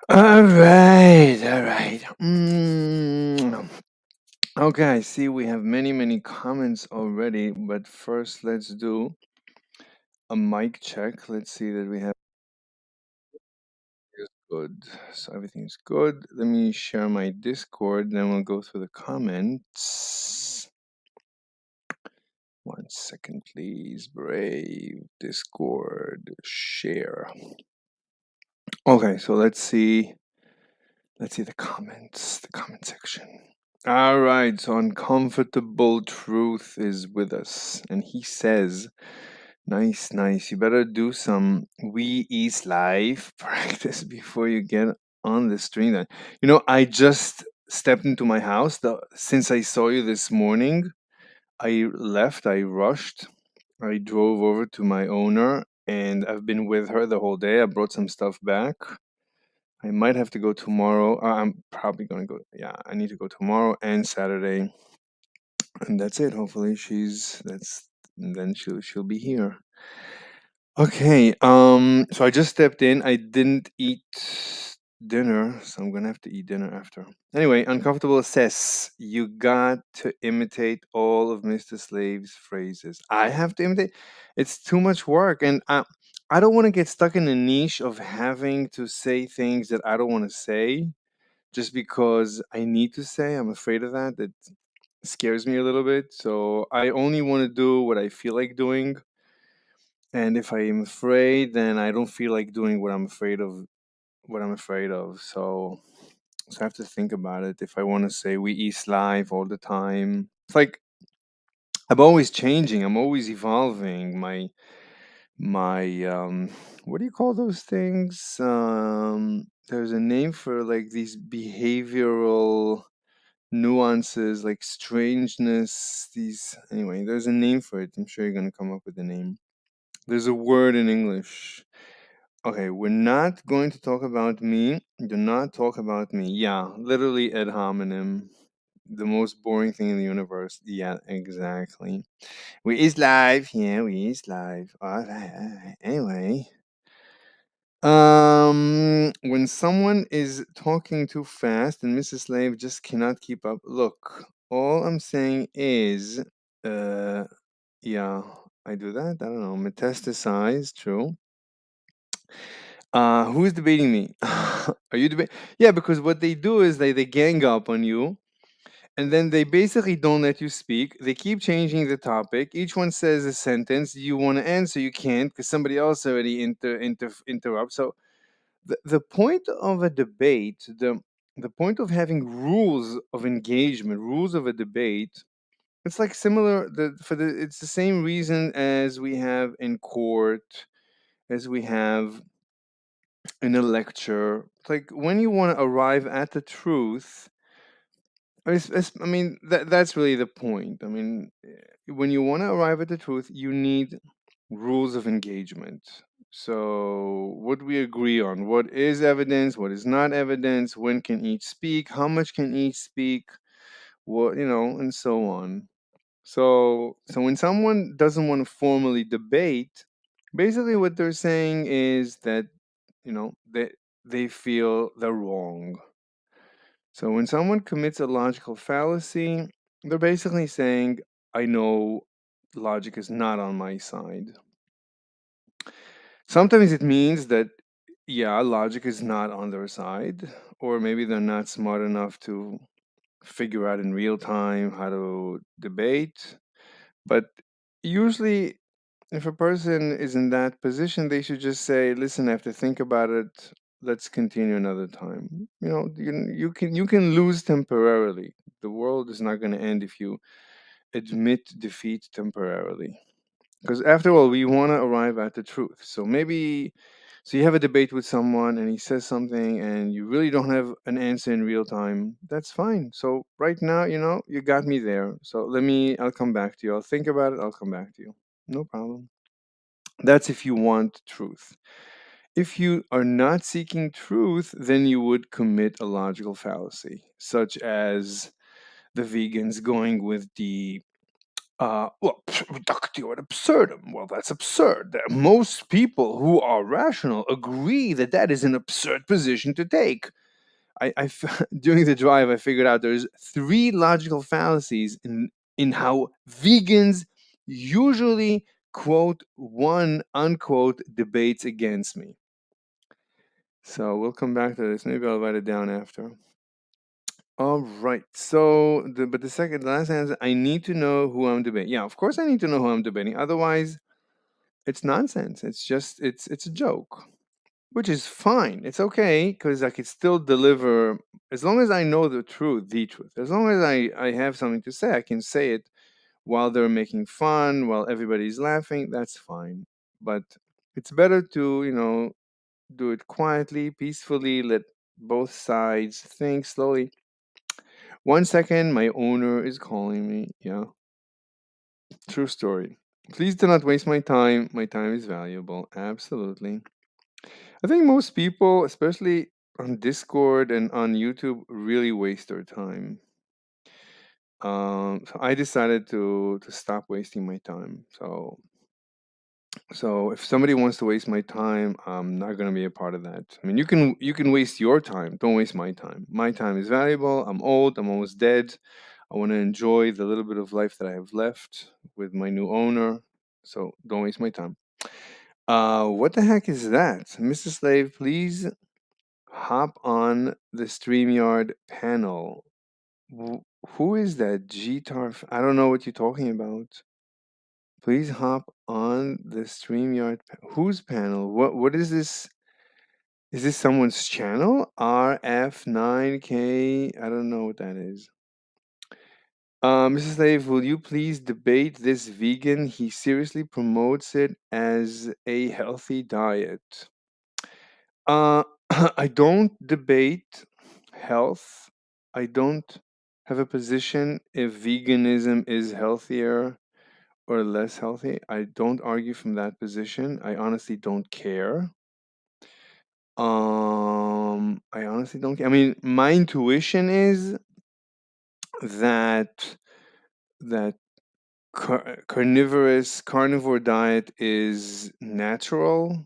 All right, all right. Okay, I see we have many comments already, but first let's do a mic check. Let's see that we have is good. So everything's good. Let me share my Discord, then we'll go through the comments. 1 second, please. Brave Discord share. Okay, so let's see. Let's see the comments, the comment section. All right, so Uncomfortable Truth is with us, and he says, nice, nice. You better do some We East Live practice before you get on the stream. Then, I just stepped into my house. Since I saw you this morning, I left, I rushed, I drove over to my owner, and I've been with her the whole day. I brought some stuff back. I might have to go tomorrow. I'm probably gonna go. Yeah, I need to go tomorrow and Saturday, and that's it. Hopefully, then she'll be here. Okay. So I just stepped in. I didn't eat dinner, so I'm gonna have to eat dinner after. Anyway, Uncomfortable says you got to imitate all of Mr. Slave's phrases. I have to imitate. It's too much work, and I don't want to get stuck in the niche of having to say things that I don't want to say just because I need to say. I'm afraid of that. That scares me a little bit. So I only want to do what I feel like doing. And if I am afraid, then I don't feel like doing what I'm afraid of. What I'm afraid of. So I have to think about it. If I want to say we eat live all the time, it's like I'm always changing. I'm always evolving. My what do you call those things? There's a name for like these behavioral nuances, like strangeness. These anyway. There's a name for it. I'm sure you're gonna come up with a name. There's a word in English. Okay, we're not going to talk about me. Do not talk about me. Yeah, literally ad hominem. The most boring thing in the universe. Yeah, exactly. We is live. Yeah, we is live. All right, all right. Anyway, when someone is talking too fast and Mrs. Slave just cannot keep up. Look, all I'm saying is, uh, yeah, I do that. I don't know. Metastasize, true. Who's debating me? Are you debating? Yeah, because what they do is they gang up on you, and then they basically don't let you speak. They keep changing the topic. Each one says a sentence. You want to answer, you can't because somebody else already interrupts. So the point of a debate, the point of having rules of engagement, rules of a debate, it's like similar. It's the same reason as we have in court, as we have in a lecture. It's like when you want to arrive at the truth. I mean, that's really the point. I mean, when you want to arrive at the truth, you need rules of engagement. So, what we agree on, what is evidence, what is not evidence, when can each speak, how much can each speak, what, and so on. So when someone doesn't want to formally debate, basically what they're saying is that, they feel they're wrong. So when someone commits a logical fallacy, they're basically saying, I know logic is not on my side. Sometimes it means that, yeah, logic is not on their side, or maybe they're not smart enough to figure out in real time how to debate. But usually, if a person is in that position, they should just say, "Listen, I have to think about it. Let's continue another time." You can lose temporarily. The world is not going to end if you admit defeat temporarily. Because after all, we want to arrive at the truth. So you have a debate with someone and he says something and you really don't have an answer in real time. That's fine. So right now, you got me there. So I'll come back to you. I'll think about it. I'll come back to you. No problem. That's if you want truth. If you are not seeking truth, then you would commit a logical fallacy, such as the vegans going with the Well, reductio ad absurdum. Well, that's absurd. Most people who are rational agree that that is an absurd position to take. During the drive, I figured out there's three logical fallacies in how vegans usually quote one unquote debates against me. So we'll come back to this. Maybe I'll write it down after. All right. So, the last answer, I need to know who I'm debating. Yeah, of course I need to know who I'm debating. Otherwise, it's nonsense. It's a joke, which is fine. It's okay because I could still deliver as long as I know the truth. The truth. As long as I have something to say, I can say it while they're making fun, while everybody's laughing. That's fine. But it's better to do it quietly, peacefully. Let both sides think slowly. 1 second, my owner is calling me. Yeah, true story. Please do not waste my time. My time is valuable. Absolutely. I think most people, especially on Discord and on YouTube, really waste their time. So I decided to stop wasting my time. So if somebody wants to waste my time, I'm not gonna be a part of that. I mean, you can waste your time. Don't waste my time. My time is valuable. I'm old. I'm almost dead. I want to enjoy the little bit of life that I have left with my new owner. So don't waste my time. What the heck is that, Mr. Slave? Please hop on the StreamYard panel. Who is that? I don't know what you're talking about. Please hop on the StreamYard. Whose panel? What is this? Is this someone's channel? RF9K. I don't know what that is. Mrs. Slave, will you please debate this vegan? He seriously promotes it as a healthy diet. Uh, I don't debate health. I don't have a position if veganism is healthier or less healthy. I don't argue from that position. I honestly don't care. I honestly don't care. I mean, my intuition is that that carnivore diet is natural.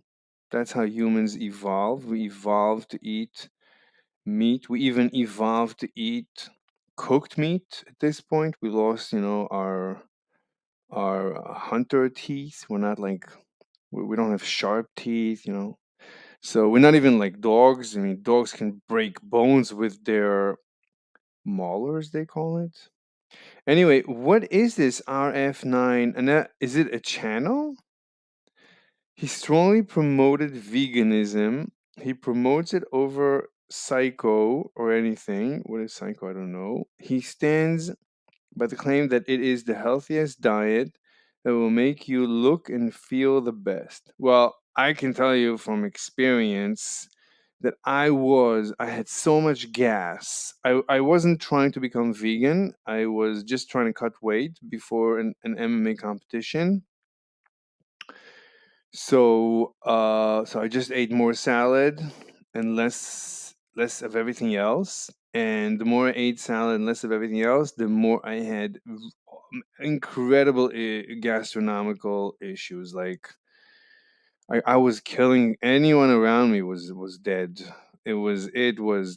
That's how humans evolved. We evolved to eat meat. We even evolved to eat cooked meat at this point. We lost, our hunter teeth. We're not like we don't have sharp teeth. So we're not even like dogs. I mean, dogs can break bones with their molars, they call it. Anyway, what is this RF9? And is it a channel? He strongly promoted veganism. He promotes it over psycho or anything. What is psycho? I don't know. He stands by the claim that it is the healthiest diet that will make you look and feel the best. Well, I can tell you from experience that I had so much gas. I wasn't trying to become vegan. I was just trying to cut weight before an MMA competition. So I just ate more salad and less of everything else. And the more I ate salad and less of everything else, the more I had incredible gastronomical issues. Like I was killing anyone around me was dead. It was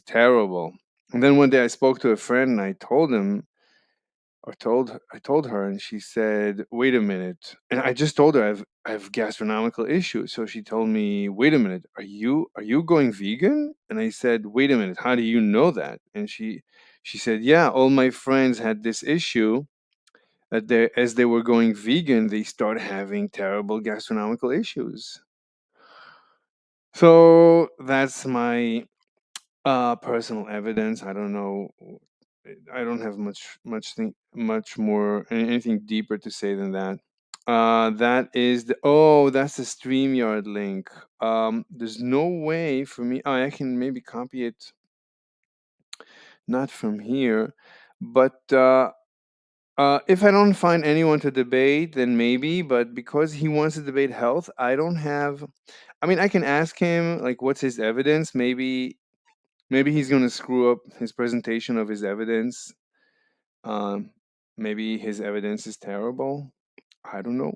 terrible. And then one day I spoke to a friend and I told him I told her, and she said, "Wait a minute." And I just told her I have gastronomical issues. So she told me, "Wait a minute, are you going vegan?" And I said, "Wait a minute, how do you know that?" And she said, "Yeah, all my friends had this issue that as they were going vegan, they start having terrible gastronomical issues." So that's my personal evidence. I don't know. I don't have much more anything deeper to say than that. That's the StreamYard link. There's no way for me. I can maybe copy it, not from here, but if I don't find anyone to debate, then maybe. But because he wants to debate health, I don't have. I mean, I can ask him like, what's his evidence? Maybe he's going to screw up his presentation of his evidence. maybe his evidence is terrible. I don't know.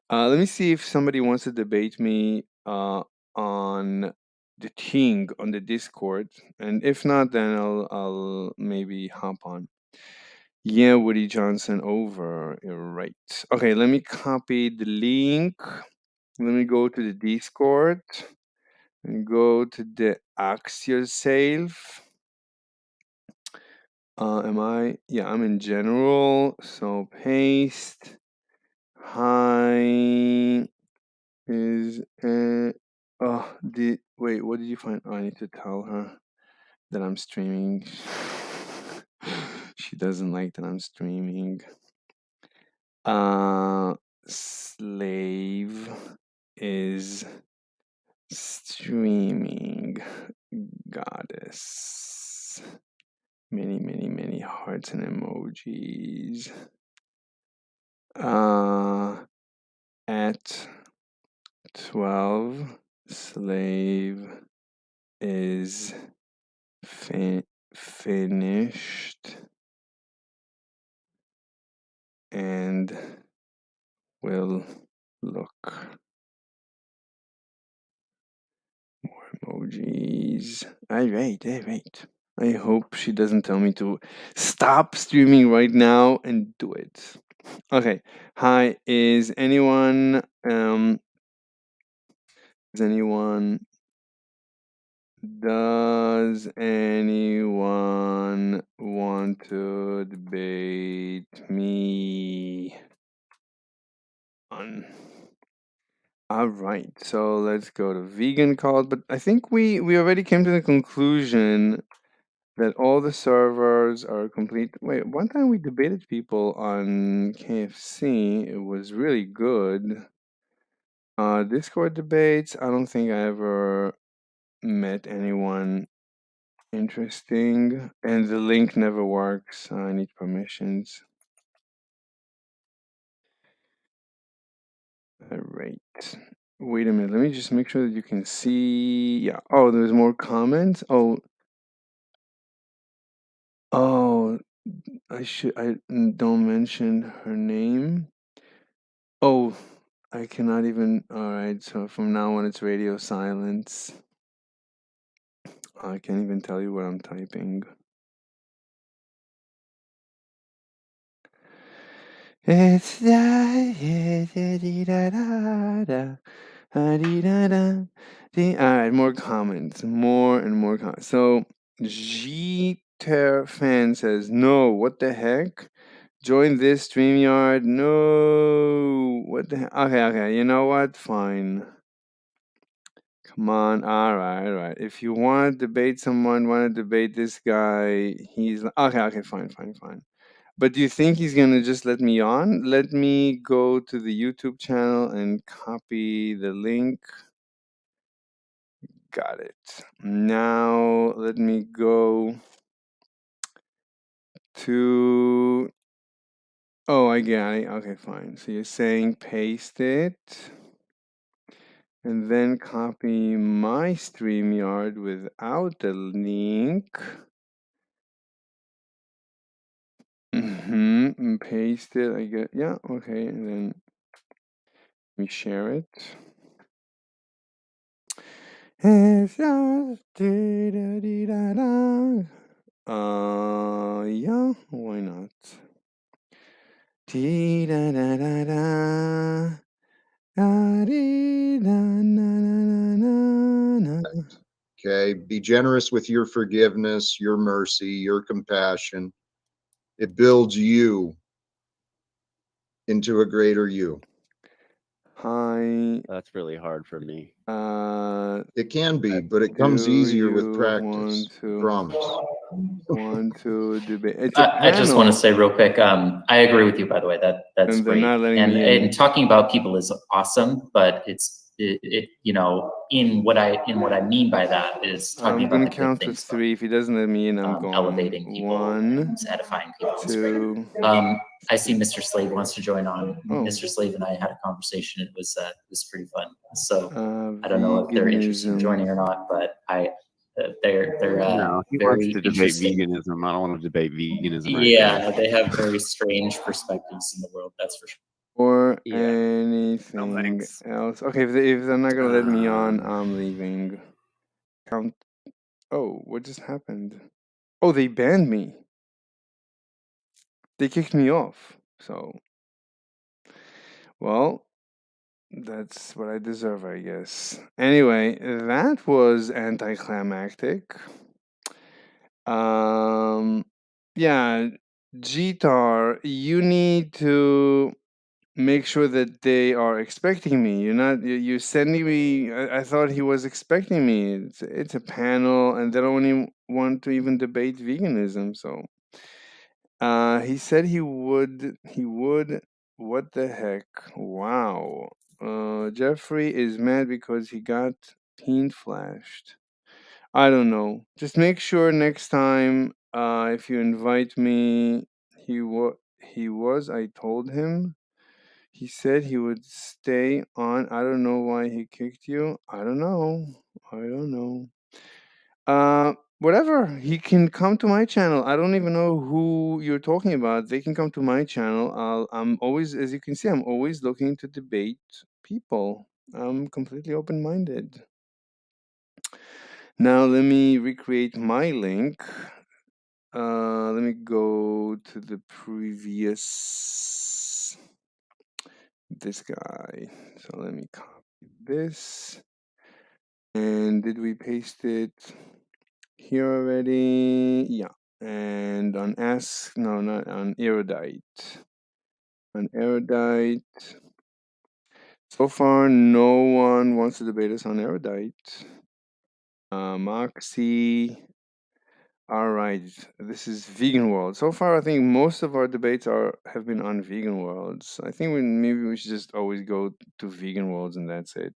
Let me see if somebody wants to debate me on the thing on the Discord, and if not, then I'll maybe hop on. Yeah, Woody Johnson over. You're right. Okay, let me copy the link. Let me go to the Discord and go to the Ask Yourself. Am I? Yeah, I'm in general. So paste. Hi is wait, what did you find? Oh, I need to tell her that I'm streaming. She doesn't like that I'm streaming. Slave is streaming. Goddess. Many, many, many hearts and emojis. At 12, slave is finished and will look. More emojis. Alright. I hope she doesn't tell me to stop streaming right now and do it. Okay. Hi, is anyone does anyone want to debate me on? All right, so let's go to vegan cult, but I think we already came to the conclusion that all the servers are complete. Wait, one time we debated people on KFC. It was really good. Discord debates, I don't think I ever met anyone interesting, and the link never works. I need permissions. All right. Wait a minute. Let me just make sure that you can see. Yeah. Oh, there's more comments. Oh, I don't mention her name. Oh, I cannot even. All right. So from now on, it's radio silence. I can't even tell you what I'm typing. It's alright, more comments. More and more comments. So Jeter fan says, no, what the heck? Join this StreamYard. No. What the heck? Okay. You know what? Fine. Come on. Alright. If you want to debate someone, want to debate this guy, he's okay, fine. But do you think he's gonna just let me on? Let me go to the YouTube channel and copy the link. Got it. Now let me go to. Oh, I got it. Okay, fine. So you're saying paste it and then copy my StreamYard without the link. And paste it. I get, yeah, okay, and then we share it. It's just yeah, why not? Okay, be generous with your forgiveness, your mercy, your compassion. It builds you into a greater you. Hi. That's really hard for me. It can be, but it comes easier with practice. Promise. Want to debate? It's a I just want to say real quick. I agree with you, by the way. That's and great. Not letting me in. And talking about people is awesome, but it you know, in what I mean by that is talking about the count good to things. 3. If he doesn't let me in, I'm going. Elevating people, 1, edifying people. 2. I see Mr. Slave wants to join on. Oh. Mr. Slave and I had a conversation. It was pretty fun. So I don't know if they're interested in joining or not, but They're No, he very wants to debate interesting. veganism. I don't want to debate veganism right Yeah, they have very strange perspectives in the world. That's for sure. Or Yeah. anything thanks. else? Okay, if they're not gonna let me on, I'm leaving. Count. Oh, what just happened? Oh, they banned me. They kicked me off. So, well, that's what I deserve, I guess. Anyway, that was anticlimactic. Yeah, Jitar, you need to make sure that they are expecting me. You're sending me. I thought he was expecting me. It's a panel, and they don't even want to even debate veganism. So, he said he would. He would. What the heck? Wow. Jeffrey is mad because he got teen flashed. I don't know. Just make sure next time, if you invite me, he was. I told him. He said he would stay on. I don't know why he kicked you. I don't know. I don't know. Whatever. He can come to my channel. I don't even know who you're talking about. They can come to my channel. I'm always, as you can see, I'm always looking to debate people. I'm completely open-minded. Now let me recreate my link. Let me go to the previous. This guy. So let me copy this. And did we paste it here already? Yeah. And on Ask, no, not on Erudite. On Erudite. So far, no one wants to debate us on Erudite. Moxie. All right, this is Vegan World. So far, I think most of our debates have been on Vegan Worlds. I think maybe we should just always go to Vegan Worlds and that's it.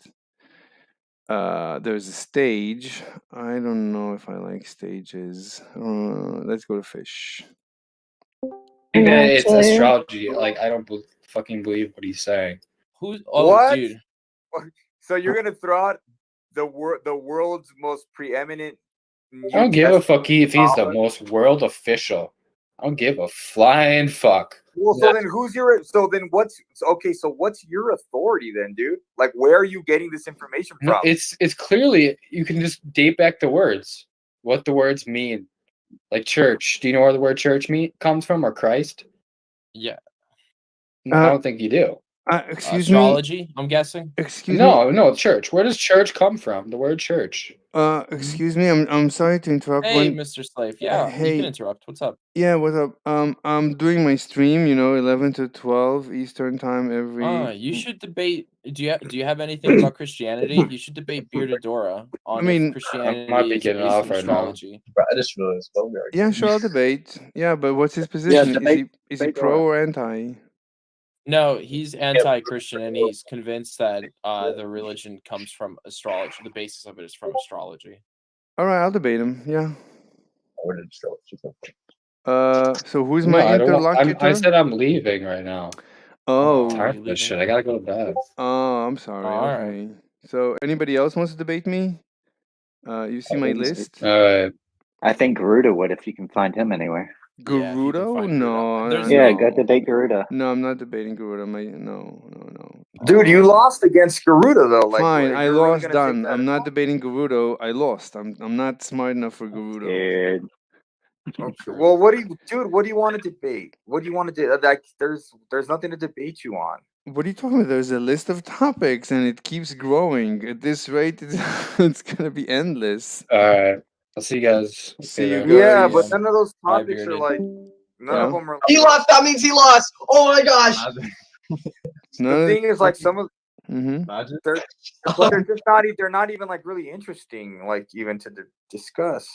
There's a stage. I don't know if I like stages. Let's go to fish. It's astrology. Like I don't fucking believe what he's saying. Who's dude? So you're gonna throw out the world's most preeminent. I don't give a fuck if he's the most world official. I don't give a flying fuck. Well, so then what's your authority then, dude? Like, where are you getting this information from? No, it's clearly you can just date back the words, what the words mean. Like church. Do you know where the word church comes from, or Christ? Yeah. No, I don't think you do. Excuse astrology, me. I'm guessing. Excuse me. No, church. Where does church come from? The word church. Excuse me. I'm sorry to interrupt. Hey, Mr. Slave. Yeah, hey, you can interrupt. What's up? Yeah, what's up? I'm doing my stream. 11 to 12 Eastern time every. You should debate. Do you have anything about Christianity? You should debate Beardedora on if Christianity I might be is getting based off in right astrology. now. I just realized. Yeah, sure, I'll debate. Yeah, but what's his position? Is he pro or anti? No, he's anti-Christian, and he's convinced that the religion comes from astrology. The basis of it is from astrology. All right, I'll debate him. Yeah. So who's my interlocutor? I said I'm leaving right now. Oh, I'm tired of this shit. I gotta go to bed. Oh, I'm sorry. All okay. So anybody else wants to debate me? You see my list? I think Garuda would if you can find him anywhere. Garuda? No. Yeah, go debate Garuda. No, I'm not debating Garuda. No. Dude, you lost against Garuda though. Like, fine, I lost. Really done. I'm not debating Garuda. I lost. I'm not smart enough for Garuda. Dude. Okay. Well, what do you want to debate? What do you want to do? Like, there's nothing to debate you on. What are you talking about? There's a list of topics and it keeps growing. At this rate, it's gonna be endless. All right. I'll see you guys. See you guys. Yeah, but none of those topics are like. None of them are. He lost. That means he lost. Oh my gosh. The thing is, like, some of Imagine. they're not even like really interesting, like even to discuss.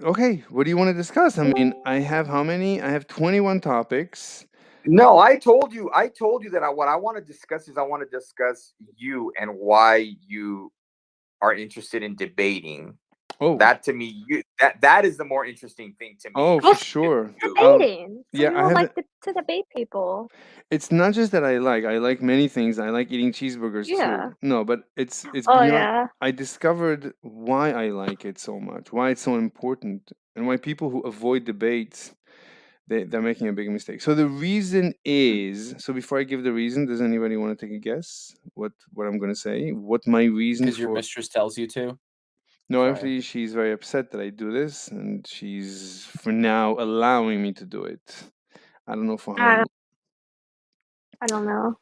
Okay, what do you want to discuss? I mean, I have how many? I have 21 topics. No, I told you that what I want to discuss is I want to discuss you and why you are interested in debating. Oh, That to me, that is the more interesting thing to me. oh, for sure. Debating. Some Yeah, I people have. like to debate people. It's not just that I like many things. I like eating cheeseburgers Yeah. too. No, but it's Oh beyond. yeah. I discovered why I like it so much, why it's so important, and why people who avoid debates they're making a big mistake. So the reason is, so before I give the reason, does anybody want to take a guess what I'm going to say? What my reason Because your for? mistress tells you to. No, Sorry. actually, she's very upset that I do this, and she's for now allowing me to do it. I don't know for how long. I don't know.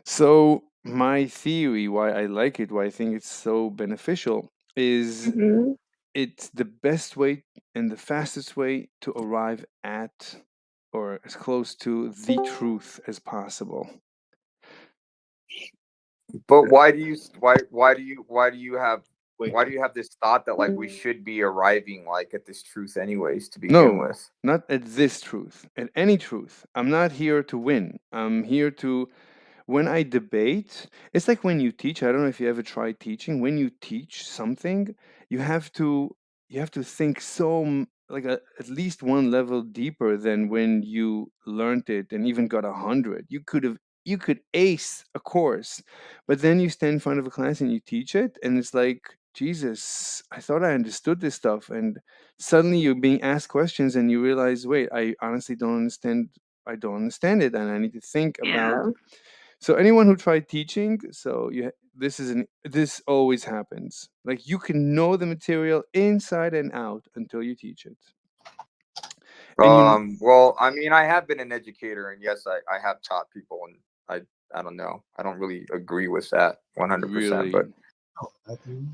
So my theory, why I like it, why I think it's so beneficial, is Mhm. it's the best way and the fastest way to arrive at or as close to the truth as possible. But why do you have this thought that like we should be arriving like at this truth anyways to begin No, with? not at this truth, at any truth. I'm not here to win. I'm here to, when I debate, it's like when you teach. I don't know if you ever tried teaching. When you teach something, you have to think so like at least one level deeper than when you learned it and even got 100. You could ace a course, but then you stand in front of a class and you teach it, and it's like, Jesus, I thought I understood this stuff, and suddenly you're being asked questions and you realize, wait, I honestly don't understand. I don't understand it, and I need to think about. Yeah. So anyone who tried teaching, this always happens. Like you can know the material inside and out until you teach it. And Well, I mean, I have been an educator, and yes, I have taught people, and I don't know, I don't really agree with that 100%, but really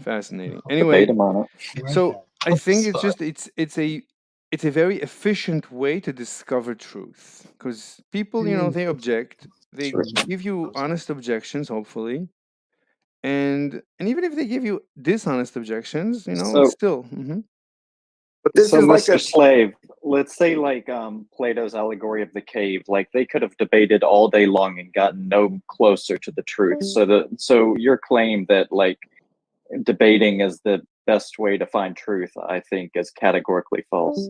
fascinating. Anyway, Debate him on it. so I think it's a very efficient way to discover truth, because people, they object, they give you honest objections, hopefully, and even if they give you dishonest objections, So, still. but this so is like Mr. Slave, let's say like Plato's allegory of the cave, like they could have debated all day long and gotten no closer to the truth. So your claim that like debating is the best way to find truth, I think, is categorically false.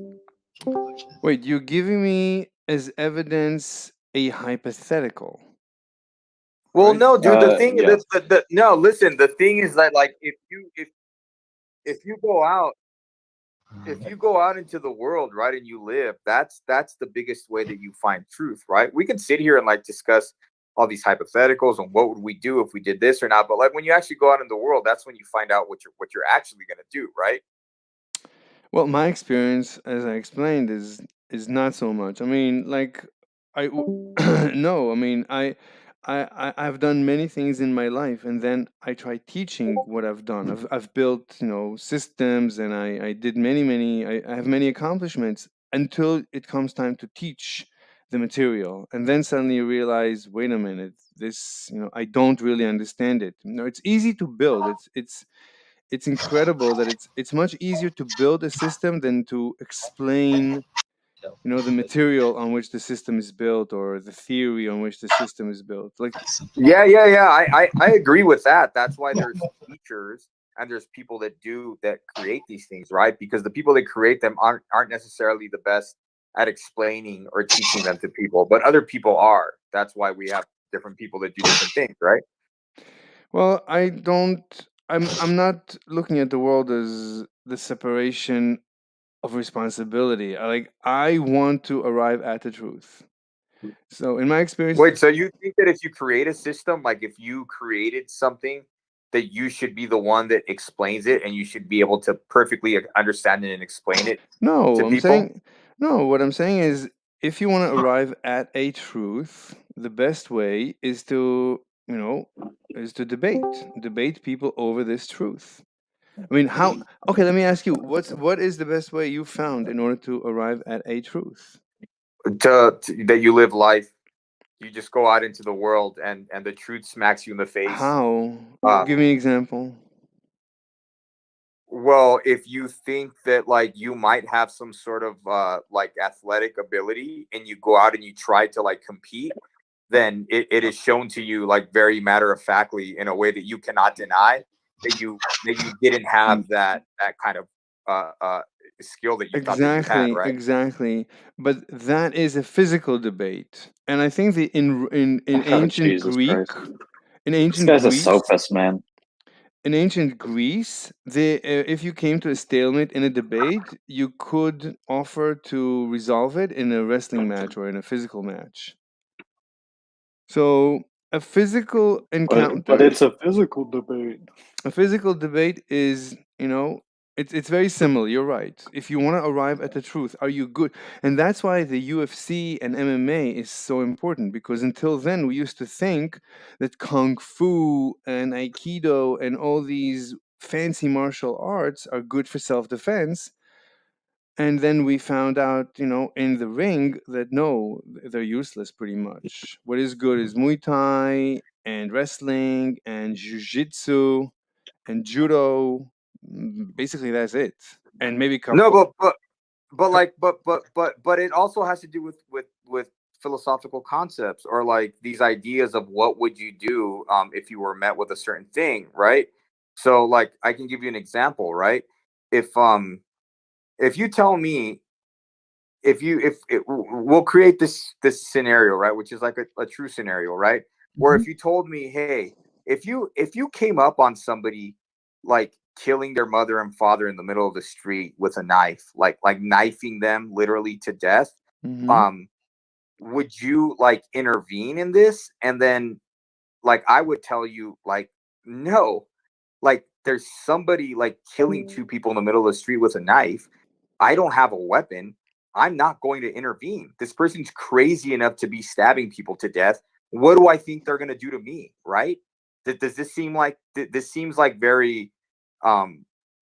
Wait, you're giving me as evidence a hypothetical. Well, right? no, dude. The thing, yeah. no. Listen, the thing is that, like, if you go out, if you go out into the world, right, and you live, that's the biggest way that you find truth, right? We can sit here and like discuss all these hypotheticals and what would we do if we did this or not, but like when you actually go out in the world, that's when you find out what you're actually gonna do, right? Well, my experience, as I explained, is not so much. I mean, like, no. I mean, I've done many things in my life, and then I try teaching what I've done. I've built, systems, and I did many. I have many accomplishments until it comes time to teach the material, and then suddenly you realize, wait a minute, this, I don't really understand it. It's easy to build. It's incredible that it's much easier to build a system than to explain, the material on which the system is built or the theory on which the system is built. Like, Yeah. I agree with that. That's why there's teachers and there's people that create these things, right? Because the people that create them aren't necessarily the best at explaining or teaching them to people, but other people are. That's why we have different people that do different things, right? well, I'm not looking at the world as the separation of responsibility. I want to arrive at the truth. So in my experience, Wait, so you think that if you create a system, like if you created something, that you should be the one that explains it and you should be able to perfectly understand it and explain it no, to people? what I'm saying is, if you want to arrive at a truth, the best way is to, debate people over this truth. I mean, how? Okay, let me ask you, what is the best way you found in order to arrive at a truth? That you live life, you just go out into the world and the truth smacks you in the face. How? Uh, Give me an example. Well, if you think that like you might have some sort of like athletic ability and you go out and you try to like compete, then it is shown to you like very matter of factly in a way that you cannot deny didn't have that kind of skill that you thought that you had, right? Exactly. But that is a physical debate, and I think in Oh, ancient Jesus Greek, Christ. in This ancient guy's a Greece, sophist, man. in ancient Greece, if you came to a stalemate in a debate, you could offer to resolve it in a wrestling match or in a physical match. So a physical But encounter, it's a physical debate. a physical debate is, it's very similar. You're right. If you want to arrive at the truth, are you good? And that's why the UFC and MMA is so important, because until then we used to think that kung fu and aikido and all these fancy martial arts are good for self-defense. And then we found out, in the ring that no, they're useless pretty much. What is good is Muay Thai and wrestling and Jiu-Jitsu and judo. Basically, that's it. And maybe No, couple. but it also has to do with philosophical concepts, or like these ideas of what would you do if you were met with a certain thing, right? So like I can give you an example, right? If you tell me, we'll create this scenario, right, which is like a true scenario, right, where if you told me, hey, if you came up on somebody like killing their mother and father in the middle of the street with a knife, like knifing them literally to death, Mhm. would you like intervene in this? And then like I would tell you like, no, like there's somebody like killing two people in the middle of the street with a knife. I don't have a weapon. I'm not going to intervene. This person's crazy enough to be stabbing people to death. What do I think they're going to do to me, right? Does this seem like this seems like very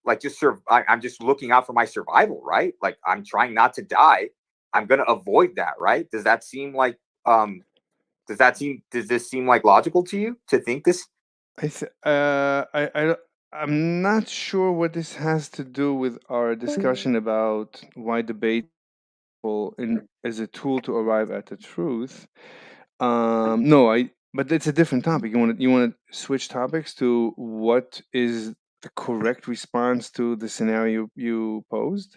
like just I'm just looking out for my survival, right? Like I'm trying not to die. I'm going to avoid that, right? Does that seem like does this seem like logical to you to think this? I'm not sure what this has to do with our discussion about why debate as a tool to arrive at the truth. No, but it's a different topic. You want to switch topics to what is the correct response to the scenario you posed?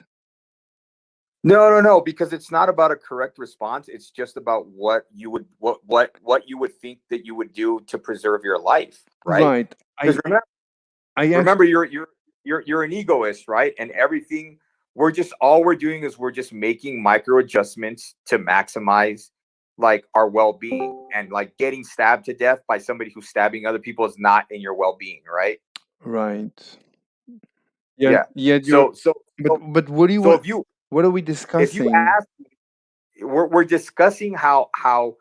No, because it's not about a correct response. It's just about what you would think that you would do to preserve your life, right? Right. Because I remember you're an egoist, right? And everything all we're doing is we're just making micro adjustments to maximize like our well-being, and like getting stabbed to death by somebody who's stabbing other people is not in your well-being, right? Right. Yeah. Yet So so but what do you so want? if you What are we if you discussing? ask, we're discussing how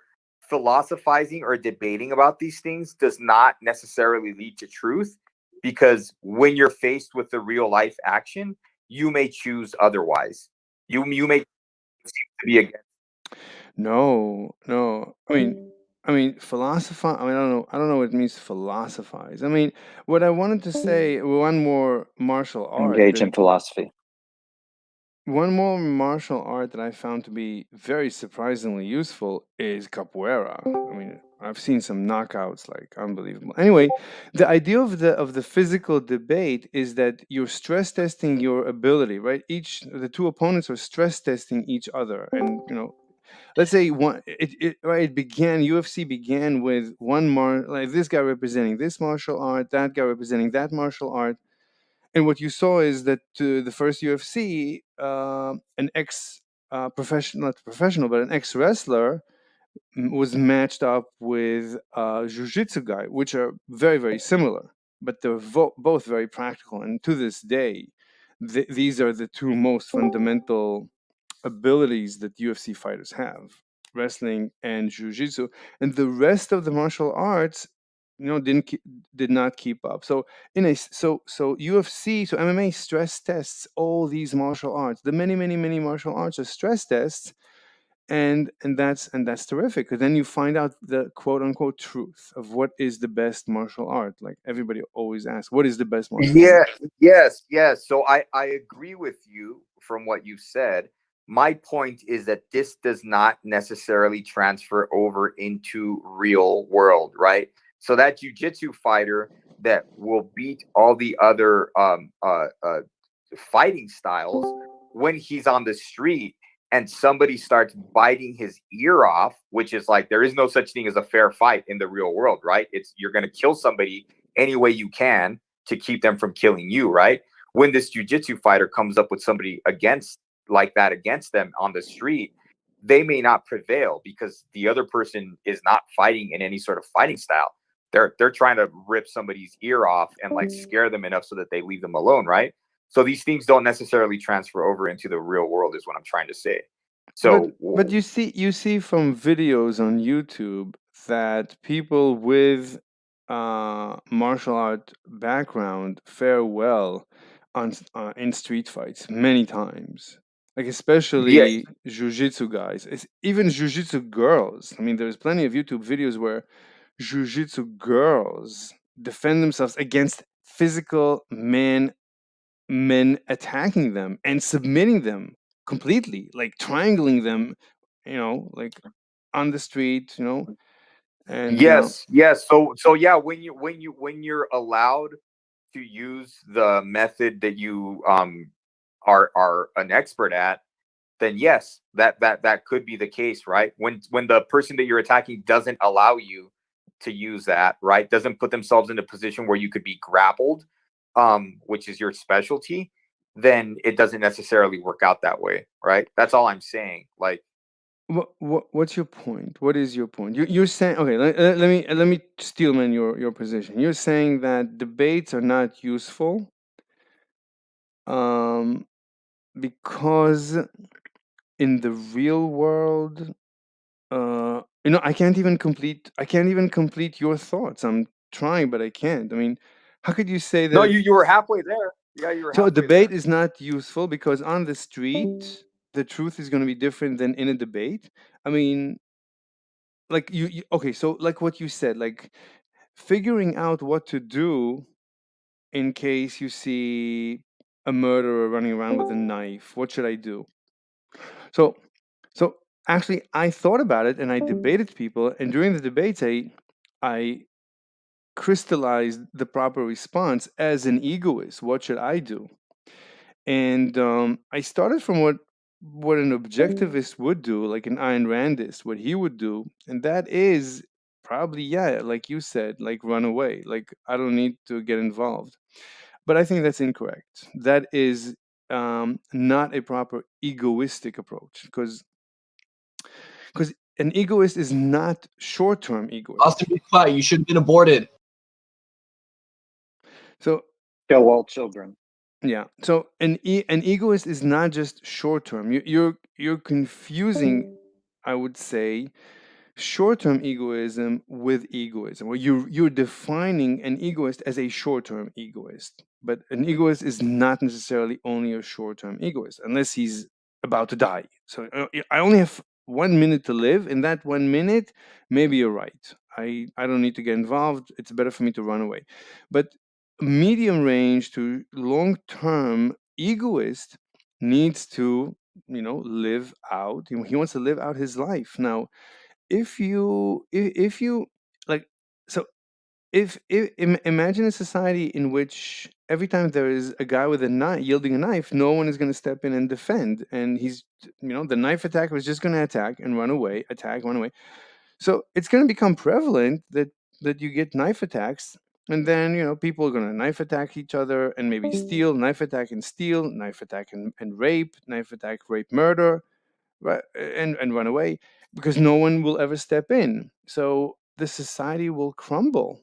philosophizing or debating about these things does not necessarily lead to truth, because when you're faced with the real life action, you may choose otherwise. You may seem to be against. No, no. Philosophize. I don't know what it means to philosophize. What I wanted to say, one more martial art Engage that in philosophy. I found to be very surprisingly useful is capoeira. I've seen some knockouts like unbelievable. Anyway, the idea of the physical debate is that you're stress testing your ability, right? The two opponents are stress testing each other, and let's say it began, UFC began with like this guy representing this martial art, that guy representing that martial art. And what you saw is that the first UFC, an ex professional, not professional, but an ex wrestler was matched up with a jiu-jitsu guy, which are very, very similar, but they're both very practical. And to this day, these are the two most fundamental abilities that UFC fighters have: wrestling and jiu-jitsu. And the rest of the martial arts, did not keep up. So UFC, so MMA stress tests all these martial arts. The many, many, many martial arts are stress tests, and that's terrific. Because then you find out the quote unquote truth of what is the best martial art. Like everybody always asks, what is the best martial art? Yes. So I agree with you from what you said. My point is that this does not necessarily transfer over into real world, right? So that jiu-jitsu fighter that will beat all the other fighting styles when he's on the street and somebody starts biting his ear off, which is like, there is no such thing as a fair fight in the real world, right? It's, you're going to kill somebody any way you can to keep them from killing you, right? When this jiu-jitsu fighter comes up with somebody against like that against them on the street, they may not prevail because the other person is not fighting in any sort of fighting style. They're trying to rip somebody's ear off and like scare them enough so that they leave them alone, right? So these things don't necessarily transfer over into the real world, is what I'm trying to say. So, but you see from videos on YouTube that people with martial art background fare well on in street fights many times. Like especially jiu-jitsu guys, it's even jiu-jitsu girls. I mean, there's plenty of YouTube videos where jiu-jitsu girls defend themselves against physical men attacking them and submitting them completely, like triangling them, like on the street, and yes. So yeah, when you're allowed to use the method that you are an expert at, then yes, that could be the case, right? When the person that you're attacking doesn't allow you to use that, right? Doesn't put themselves in a position where you could be grappled, which is your specialty, then it doesn't necessarily work out that way, right? That's all I'm saying. Like, what's your point? What is your point? You're saying, okay, let me steelman your position. You're saying that debates are not useful because in the real world, I can't even complete your thoughts. I'm trying, but I can't. I mean, how could you say that? no, you were halfway there. Yeah, you were So a halfway debate there. is not useful because on the street, the truth is going to be different than in a debate. I mean, like okay, so like what you said, like figuring out what to do in case you see a murderer running around with a knife. What should I do? So actually, I thought about it and I debated people, and during the debates, I crystallized the proper response as an egoist. What should I do? And I started from what an objectivist would do, like an Ayn Randist, what he would do, and that is probably, yeah, like you said, like run away. Like I don't need to get involved. But I think that's incorrect. That is not a proper egoistic approach because an egoist is not short-term egoist. Austin, be quiet. You should have been aborted. So Kill all children. yeah. So an egoist is not just short-term. You're confusing, I would say, short-term egoism with egoism. Well, you're defining an egoist as a short-term egoist, but an egoist is not necessarily only a short-term egoist unless he's about to die. So I only have 1 minute to live. In that 1 minute, maybe you're right. I don't need to get involved. It's better for me to run away. But medium range to long-term egoist needs to live out. He wants to live out his life. Now if you like, so if imagine a society in which every time there is a guy with a knife yielding a knife, no one is going to step in and defend, and he's the knife attack was just going to attack and run away, attack, run away. So it's going to become prevalent that you get knife attacks, and then people are going to knife attack each other and maybe steal, knife attack and steal, knife attack and rape, knife attack, rape, murder, right, and run away because no one will ever step in. So the society will crumble.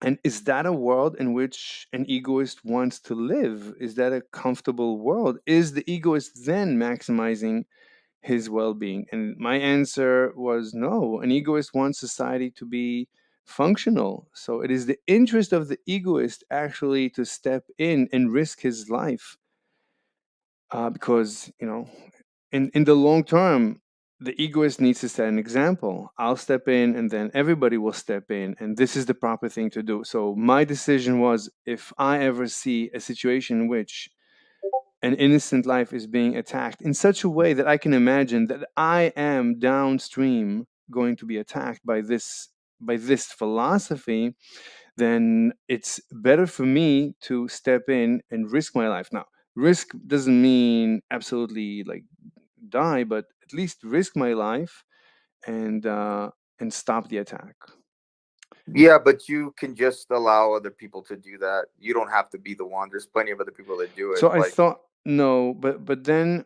And is that a world in which an egoist wants to live? Is that a comfortable world? Is the egoist then maximizing his well-being? And my answer was no. An egoist wants society to be functional. So it is the interest of the egoist actually to step in and risk his life, because in the long term, the egoist needs to set an example. I'll step in and then everybody will step in, and this is the proper thing to do. So my decision was, if I ever see a situation in which an innocent life is being attacked in such a way that I can imagine that I am downstream going to be attacked by this philosophy, then it's better for me to step in and risk my life. Now, risk doesn't mean absolutely like die, but at least risk my life and stop the attack. Yeah, but you can just allow other people to do that. You don't have to be the one. There's plenty of other people that do it. So I Like, thought no, but then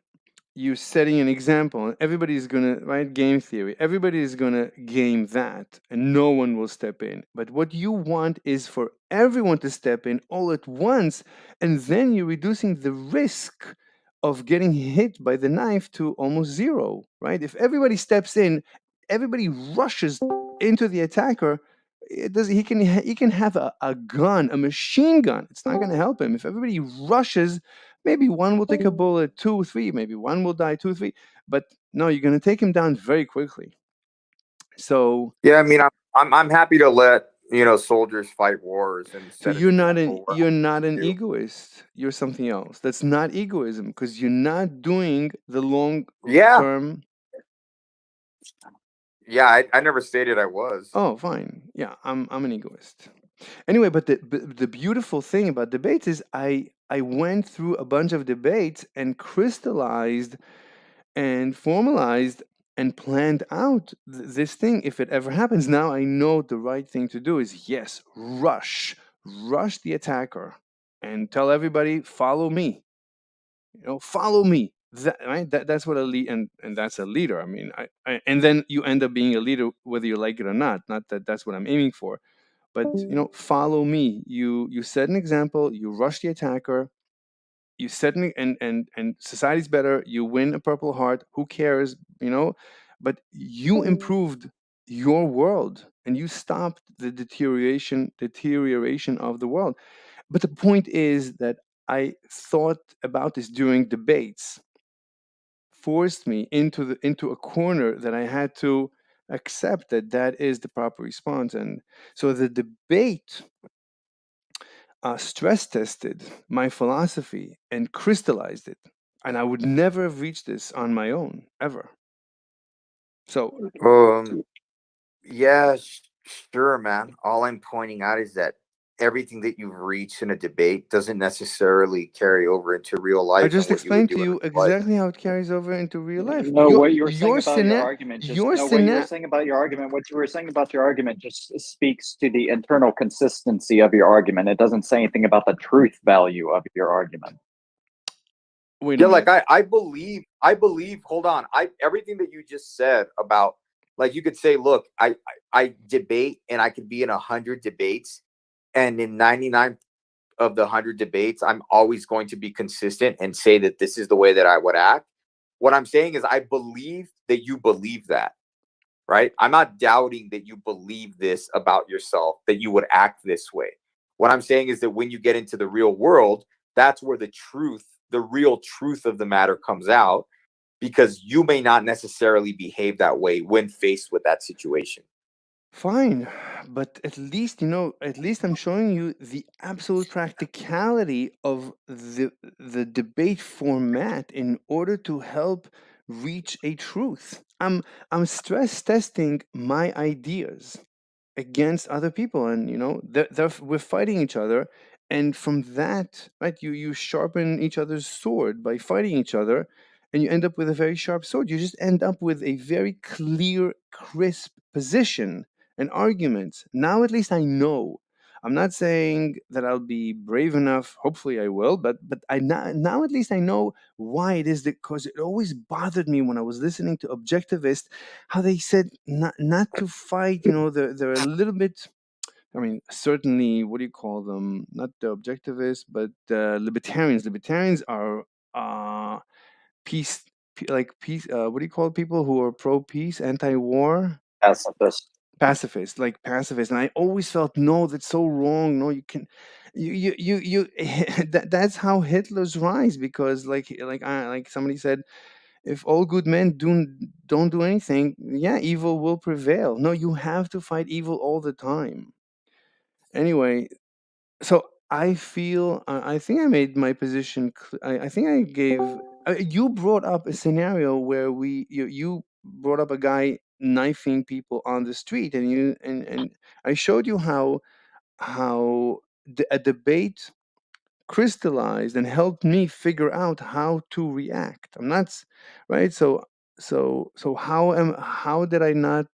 you're setting an example, and everybody's gonna, right, game theory, everybody is gonna game that, and no one will step in. But what you want is for everyone to step in all at once, and then you're reducing the risk of getting hit by the knife to almost zero, right? If everybody steps in, everybody rushes into the attacker, it does he can have a gun, a machine gun. It's not going to help him. If everybody rushes, maybe one will take a bullet, 2, 3, maybe one will die, 2, 3, but no, you're going to take him down very quickly. So yeah, I mean, I'm happy to let soldiers fight wars and so set an you're not example where you're not an do. egoist. You're something else. That's not egoism, because you're not doing the long Yeah, term. yeah. I never stated I was. Oh, fine. Yeah, I'm an egoist. Anyway, but the beautiful thing about debates is I went through a bunch of debates and crystallized and formalized and planned out this thing. If it ever happens, now I know the right thing to do is, yes, rush the attacker and tell everybody, follow me. Follow me. Right? That's what a lead, and that's a leader. I mean, and then you end up being a leader whether you like it or not. Not that that's what I'm aiming for, but follow me. You set an example. You rush the attacker. You set and society's better. You win a Purple Heart. Who cares? But you improved your world and you stopped the deterioration of the world. But the point is that I thought about this during debates, forced me into a corner that I had to accept that is the proper response. And so the debate stress tested my philosophy and crystallized it. And I would never have reached this on my own, ever. So, Yeah, sure, man. All I'm pointing out is that everything that you've reached in a debate doesn't necessarily carry over into real life I and just what you would explained do to in you real life. exactly how it carries over into real life. No, what you were saying Your about your scenario, argument just your no, what you were scenario. saying about your argument, what you were saying about your argument just speaks to the internal consistency of your argument. It doesn't say anything about the truth value of your argument. Wait a Yeah, like minute. I believe, hold on. Everything that you just said about, like, you could say, look, I debate and I could be in 100 debates, and in 99 of the 100 debates, I'm always going to be consistent and say that this is the way that I would act. What I'm saying is I believe that you believe that, right? I'm not doubting that you believe this about yourself, that you would act this way. What I'm saying is that when you get into the real world, that's where the real truth of the matter comes out, because you may not necessarily behave that way when faced with that situation. Fine, but at least I'm showing you the absolute practicality of the debate format in order to help reach a truth. I'm stress testing my ideas against other people, and we're fighting each other, and from that, right, you sharpen each other's sword by fighting each other, and you end up with a very sharp sword. You just end up with a very clear, crisp position and arguments. Now at least I know. I'm not saying that I'll be brave enough. Hopefully I will, but now at least I know why it is, because it always bothered me when I was listening to objectivists, how they said not to fight. They're a little bit. I mean, certainly, what do you call them? Not the objectivists, but libertarians. Libertarians are peace, like peace. What do you call people who are pro peace, anti war? Pacifist. Pacifist, like pacifist. And I always felt, no, that's so wrong. No, you can, you that's how Hitler's rise, because like somebody said, if all good men don't do anything, yeah, evil will prevail. No, you have to fight evil all the time. Anyway, so I feel, I think I made my position. I think I gave. You brought up a scenario where you brought up a guy knifing people on the street, and I showed you a debate crystallized and helped me figure out how to react. I'm not right. So how did I not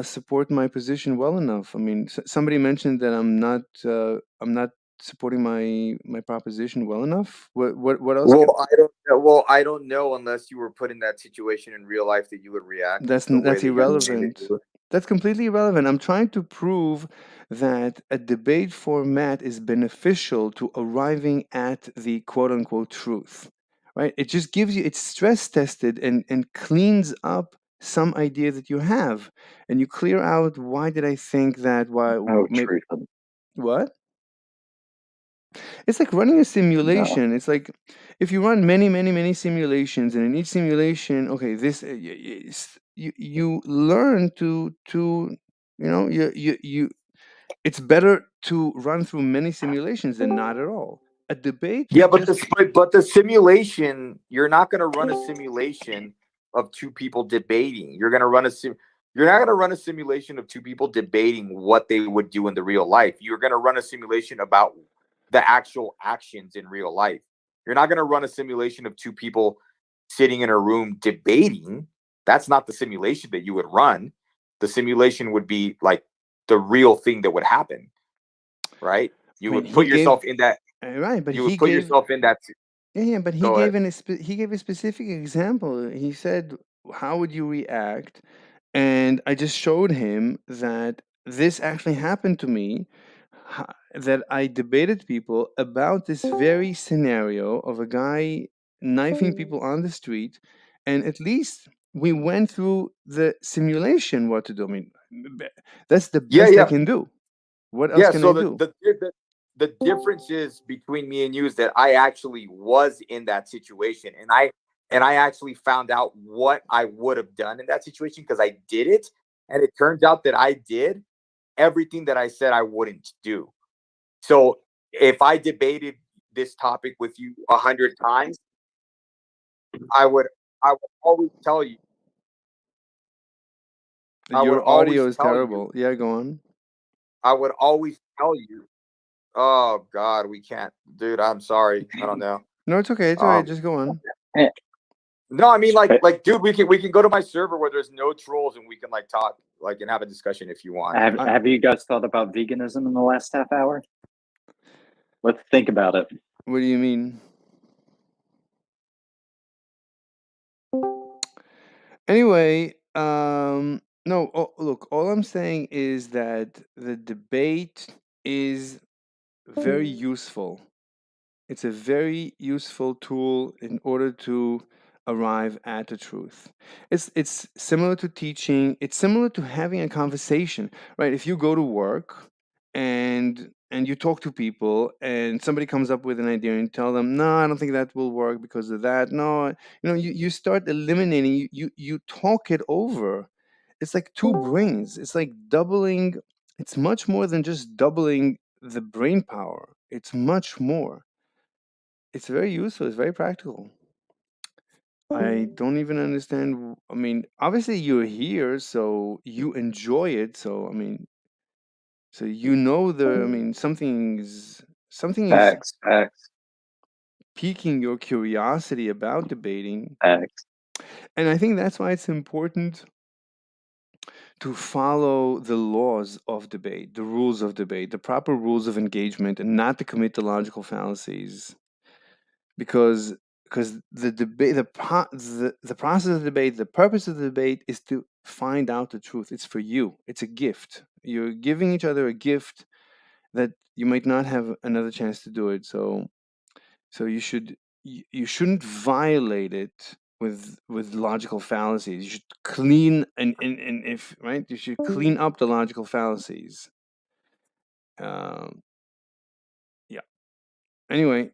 support my position well enough? I mean, somebody mentioned that I'm not supporting my proposition well enough. What else? I don't know unless you were put in that situation in real life that you would react the way That's that you're saying irrelevant. that you would. That's completely irrelevant. I'm trying to prove that a debate format is beneficial to arriving at the quote unquote truth, right? It just gives you, it's stress tested and cleans up some idea that you have. And you clear out why did I think that? Oh, truth. What? It's like running a simulation. It's like if you run many simulations, and in each simulation, okay, this you learn to you. It's better to run through many simulations than not at all. A debate Yeah, is but just the simulation, you're not going to run a simulation of two people debating. You're going to run you're not going to run a simulation of two people debating what they would do in the real life. You're going to run a simulation about the actual actions in real life. You're not going to run a simulation of two people sitting in a room debating. That's not the simulation that you would run. The simulation would be like the real thing that would happen, right? You would put yourself in that. right, but You he would put gave yourself in that. yeah, but he Go ahead. he gave a specific example. He said, "How would you react?" And I just showed him that this actually happened to me. That I debated people about this very scenario of a guy knifing people on the street, and at least we went through the simulation what to do. I mean, that's the Yeah, best I yeah, can do. What else yeah. can I So do? the difference is between me and you is that I actually was in that situation, and I actually found out what I would have done in that situation because I did it, and it turns out that I did everything that I said I wouldn't do. So if I debated this topic with you 100 times, I would always tell you. I would Your audio always is tell you. terrible. Yeah, go on. I would always tell you. Oh God, we can't, dude. I'm sorry. I don't know. No, it's okay. It's all right. Just go on. No, I mean like, dude, we can go to my server where there's no trolls and we can like talk like and have a discussion if you want. Have you guys thought about veganism in the last half hour? Let's think about it. What do you mean? Anyway, no, look, all I'm saying is that the debate is very useful. It's a very useful tool in order to arrive at the truth. It's similar to teaching, it's similar to having a conversation, right? If you go to work and you talk to people and somebody comes up with an idea and you tell them, no, I don't think that will work because of that. No, you start eliminating, you talk it over. It's like two brains. It's like doubling, it's much more than just doubling the brain power. It's much more. It's very useful. It's very practical. I don't even understand. I mean, obviously you're here, so you enjoy it. So I mean, so you know I mean, something is Facts. piquing your curiosity about debating, Facts. and I think that's why it's important to follow the laws of debate, the rules of debate, the proper rules of engagement, and not to commit the logical fallacies. because the debate the process of the debate, the purpose of the debate is to find out the truth. It's for you. It's a gift. You're giving each other a gift that you might not have another chance to do it. So you shouldn't violate it with logical fallacies. You should clean and if right, you should clean up the logical fallacies. um yeah. Anyway,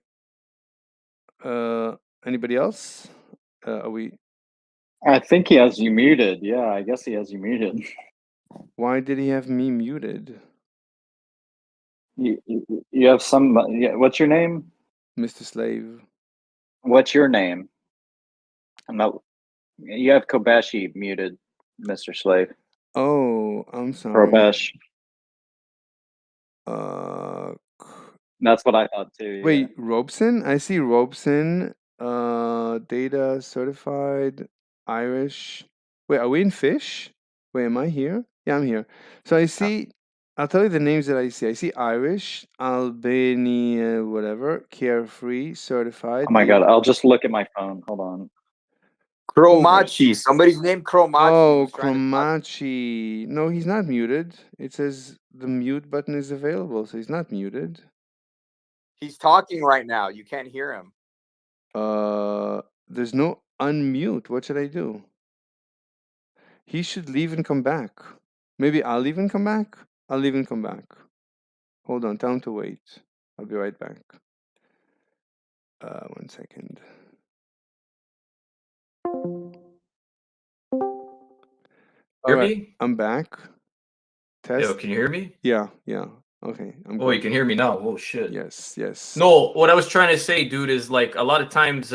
uh anybody else? Are we I think he has you muted. Yeah, I guess he has you muted. Why did he have me muted? You have some. Yeah, what's your name? Mr. Slave. What's your name? I'm not. You have Kobashi muted, Mr. Slave. Oh, I'm sorry. Kobash. That's what I thought too. Yeah. Wait, Robeson? I see Robeson. Data certified Irish. Wait, are we in Fish? Wait, am I here? Yeah, I'm here. So I see. I'll tell you the names that I see. I see Irish, Albania, whatever, Carefree, certified. Oh my god, I'll just look at my phone. Hold on. Cromachi. Somebody's named Cromachi. Oh, who's trying to talk. Cromachi. No, he's not muted. It says the mute button is available, so he's not muted. He's talking right now. You can't hear him. There's no unmute. What should I do? He should leave and come back. Maybe I'll leave and come back? I'll leave and come back. Hold on, tell him to wait. I'll be right back. 1 second. Hear Alright, me? I'm back. Test. Yo, can you hear me? Yeah. Okay, I'm Oh, good. you can hear me now. Oh shit. Yes. No, what I was trying to say, dude, is like a lot of times,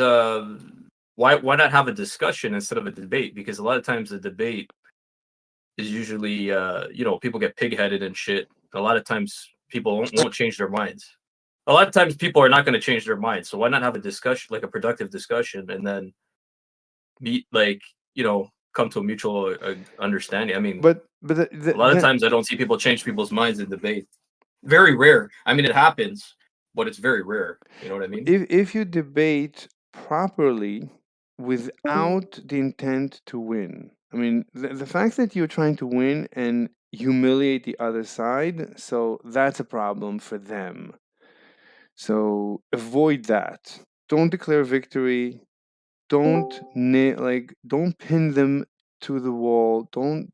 why not have a discussion instead of a debate? Because a lot of times the debate is usually, people get pig-headed and shit. A lot of times people won't change their minds. A lot of times people are not going to change their minds. So why not have a discussion, like a productive discussion, and then come to a mutual understanding? I mean, but a lot of times I don't see people change people's minds in debate. Very rare. I mean, it happens, but it's very rare. You know what I mean? if you debate properly without the intent to win, I mean, the fact that you're trying to win and humiliate the other side, so that's a problem for them. So avoid that. Don't declare victory. Don't pin them to the wall. Don't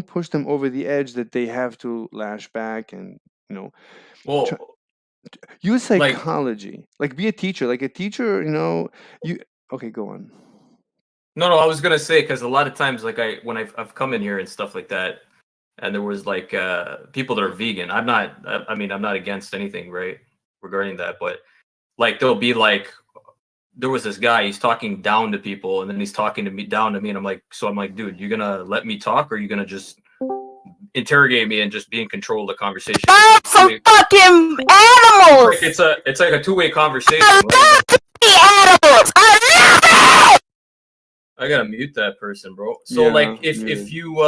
push them over the edge that they have to lash back and Well, use psychology. Like be a teacher. Like a teacher, you okay, go on. No, I was gonna say, because a lot of times, like when I've come in here and stuff like that, and there was like people that are vegan. I'm not against anything, right, regarding that, but like there'll be like, there was this guy, he's talking down to people, and then he's talking down to me, and I'm like, dude, you're gonna let me talk, or are you gonna just interrogate me and just be in control of the conversation? Some fucking animals. It's like a two-way conversation. Right? Animals. I gotta mute that person, bro. So if you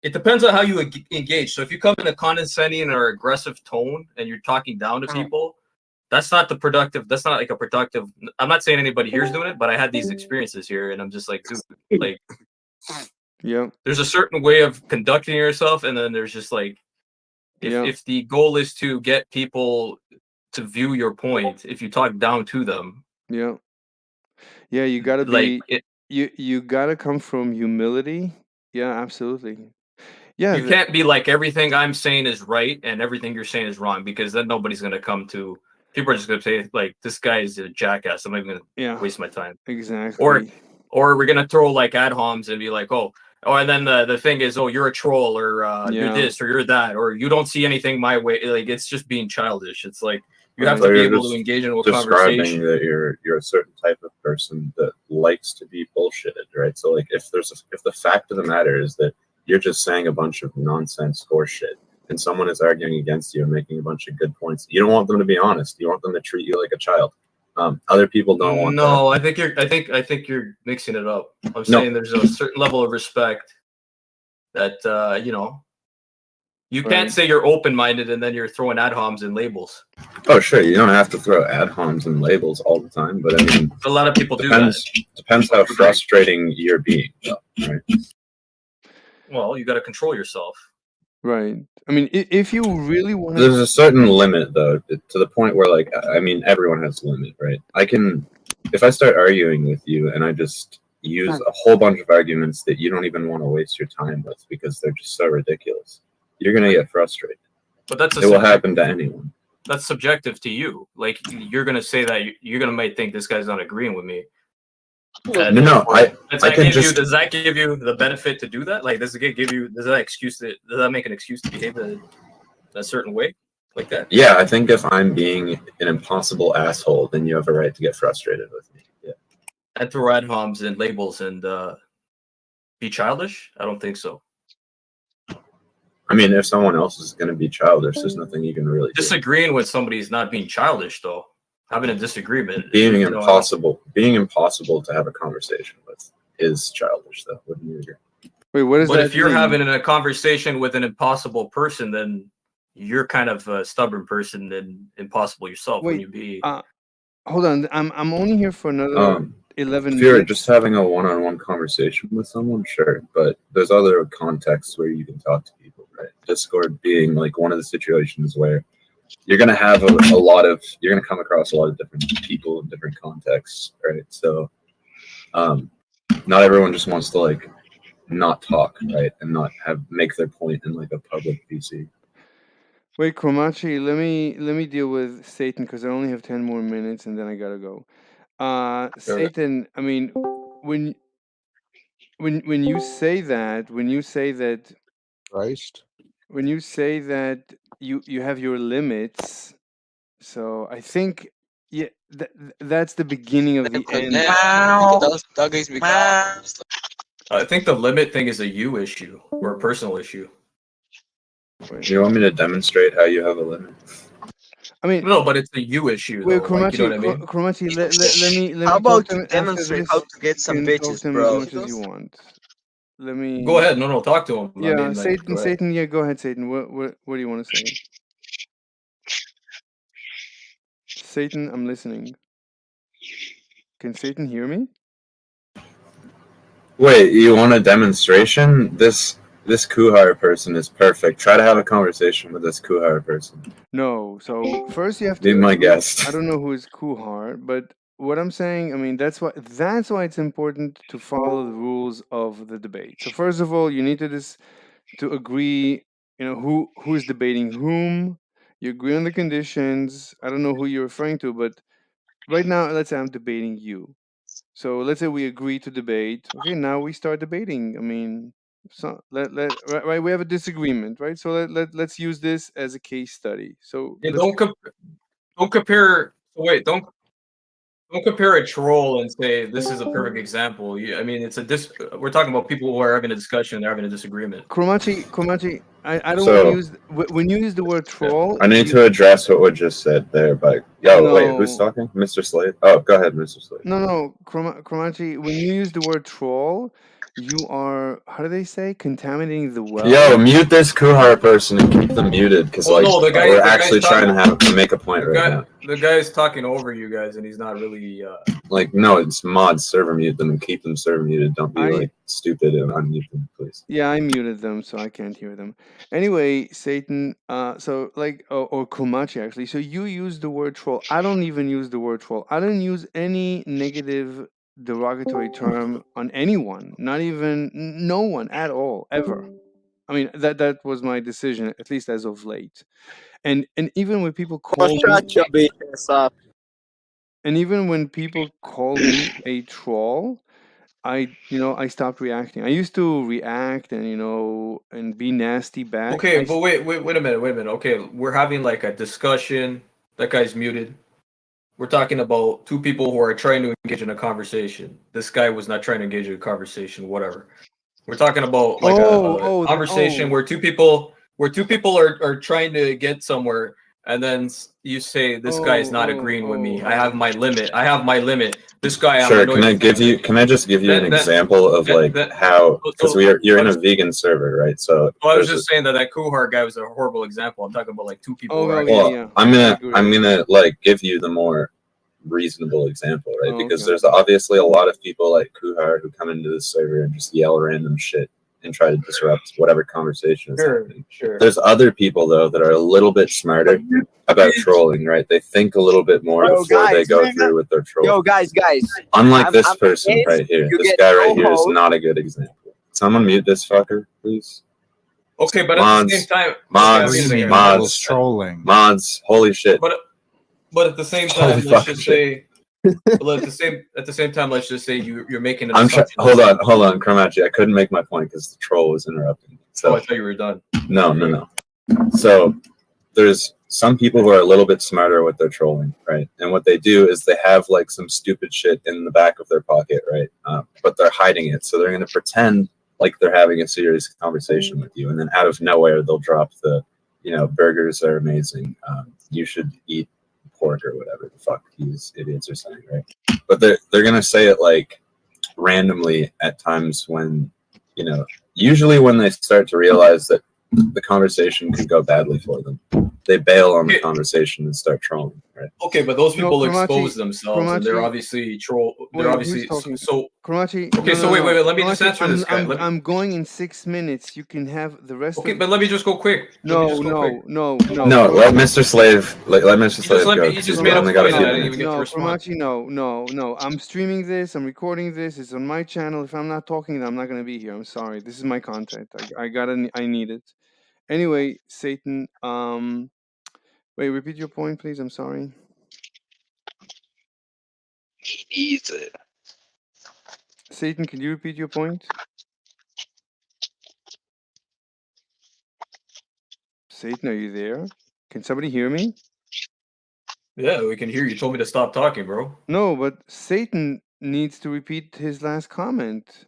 it depends on how you engage. So if you come in a condescending or aggressive tone and you're talking down to people, that's not like a productive. I'm not saying anybody here's doing it, but I had these experiences here, and I'm just like, dude, like, yeah. There's a certain way of conducting yourself, and then there's just like, if the goal is to get people to view your point, if you talk down to them, yeah, you gotta be you gotta come from humility. Yeah, absolutely. Yeah, you can't be like everything I'm saying is right and everything you're saying is wrong, because then nobody's gonna come to. People are just gonna say like, this guy is a jackass. I'm not even gonna waste my time. Exactly. Or we're gonna throw like ad homs and be like, and then the thing is, you're a troll, or you're this or you're that, or you don't see anything my way. Like, it's just being childish. It's like you have to be able to engage in a conversation. Describing that you're a certain type of person that likes to be bullshitted, right? So like if the fact of the matter is that you're just saying a bunch of nonsense horseshit, and someone is arguing against you and making a bunch of good points, you don't want them to be honest. You want them to treat you like a child. Other people don't want that. No, I think you're mixing it up. I'm saying there's a certain level of respect that you can't say you're open-minded and then you're throwing ad homs and labels. Oh, sure, you don't have to throw ad homs and labels all the time, but I mean, a lot of people do that. Depends how frustrating you're being, though, right? Well, you got to control yourself. Right. I mean, if you really want to... There's a certain limit, though, to the point where, like, I mean, everyone has a limit, right? If I start arguing with you and I just use a whole bunch of arguments that you don't even want to waste your time with because they're just so ridiculous, you're going to get frustrated. But it will happen to anyone. That's subjective to you. Like, you're going to say that you're going to might think this guy's not agreeing with me. No, does that give you the benefit to do that? Like, does that make an excuse to behave a certain way like that? Yeah, I think if I'm being an impossible asshole, then you have a right to get frustrated with me. Yeah. And throw ad homs and labels and be childish? I don't think so. I mean, if someone else is going to be childish, there's nothing you can really do. Disagreeing with somebody is not being childish, though. Having a disagreement. Being impossible to have a conversation with is childish, though. Wouldn't you agree? Wait, what does But that if you're mean? having a conversation with an impossible person, then you're kind of a stubborn person and impossible yourself. Wait, When you be hold on. I'm only here for another 11 If you're minutes. just having a one-on-one conversation with someone, sure, but there's other contexts where you can talk to people, right? Discord being like one of the situations where you're gonna have you're gonna come across a lot of different people in different contexts, right? So, not everyone just wants to like not talk, right, and not make their point in like a public PC. Wait, Cromachi, let me deal with Satan because I only have 10 more minutes and then I gotta go. Satan, I mean, when you say that, Christ. when you say that you have your limits, so I think that's the beginning of the end. I think the limit thing is a you issue or a personal issue. You want me to demonstrate how you have a limit? I mean, no, but it's a you issue. Wait, Though, like, you know what I mean? Cromachi, let me How talk about to you him after demonstrate this. how to get some You can talk bitches, to him bro? as much as you want. Let me Go ahead. No, talk to him. Yeah, I mean, like, Satan. Yeah, go ahead, Satan. What do you want to say? Satan, I'm listening. Can Satan hear me? Wait, you want a demonstration? This Kuhar person is perfect. Try to have a conversation with this Kuhar person. No. So first you have to Be my agree- guest. I don't know who is Kuhar, but what I'm saying, I mean, that's why it's important to follow the rules of the debate. So first of all, you need to agree, who is debating whom. You agree on the conditions. I don't know who you're referring to, but right now, let's say I'm debating you. So let's say we agree to debate. Okay, now we start debating. I mean, so right, we have a disagreement, right? So let's use this as a case study. So yeah, let's don't compare. Wait, don't compare a troll and say this is a perfect example. I mean, we're talking about people who are having a discussion, they're having a disagreement. Cromachi, I don't So- want to use when you use the word troll. I need to address what was just said there, but wait, who's No. talking? Mr. Slade? Oh, go ahead, Mr. Slade. No, Cromachi, when you use the word troll, you are, how do they say, contaminating the well. Yo, mute this Kuhar person and keep them muted, because Oh, no, the guy- we're the guy's actually trying to make a point right now. The guy's talking over you guys, and he's not really. Like, no, it's mods, server mute them and keep them server muted. Don't be like stupid and unmute them, please. Yeah, I muted them, so I can't hear them. Anyway, Satan, so like, or Komachi actually. So you use the word troll. I don't even use the word troll. I don't use any negative, derogatory term on anyone. Not even no one at all, ever. I mean, that was my decision, at least as of late. And even when people call me, Shut your bitch ass up. and even when people call me a troll, I stopped reacting. I used to react and be nasty back. Okay, but wait a minute. Okay, we're having like a discussion. That guy's muted. We're talking about two people who are trying to engage in a conversation. This guy was not trying to engage in a conversation, whatever. We're talking about like a conversation where two people are trying to get somewhere, and then you say this guy is not agreeing with me. I have my limit. This guy. Sure. Can I just give you an example of how? Because you're in a vegan server, right? So. Well, I was just saying that Kuhar guy was a horrible example. I'm talking about like two people. I'm gonna like give you the more reasonable example, right? Because there's obviously a lot of people like Kuhar who come into this server and just yell random shit and try to disrupt whatever conversation is happening. Sure. There's other people though that are a little bit smarter about trolling, right? They think a little bit more before they go through with their troll. Yo, guys. Unlike this person right here. This guy right here is not a good example. Someone mute this fucker, please. Okay, but at the same time, mods, trolling. Mods, holy shit. But at the same time, let's just say. Well, at the same time, let's just say you're making an assumption. Hold on, Cromachi. I couldn't make my point because the troll was interrupting. So I thought you were done. No. So there's some people who are a little bit smarter with their trolling, right? And what they do is they have like some stupid shit in the back of their pocket, right? But they're hiding it, so they're going to pretend like they're having a serious conversation with you, and then out of nowhere they'll drop the, burgers are amazing. You should eat pork or whatever the fuck these idiots are saying, right? But they're gonna say it like randomly at times when, usually when they start to realize that the conversation could go badly for them, they bail on the conversation and start trolling, right? Okay, but those No, people Cromartie- expose themselves, and they're Cromartie- obviously troll. They're Wait, obviously who's talking? so. Cromartie, Okay, no, so no, wait, no. let me just Cromartie, answer this guy. I'm going in 6 minutes. You can have the rest Okay, of. but let me just go quick. No, Let me just go quick. no. No, let Mr. Slave let Mr. Slave let me- go. he 'cause just he's made a only got a point few and I didn't even minutes. get to No, respond. Cromartie, no. I'm streaming this. I'm recording this. It's on my channel. If I'm not talking, then I'm not going to be here. I'm sorry. This is my content. I need it. Anyway, Satan. Wait. Repeat your point, please. I'm sorry. He needs it. Satan, can you repeat your point? Satan, are you there? Can somebody hear me? Yeah, we can hear you. Told me to stop talking, bro. No, but Satan needs to repeat his last comment.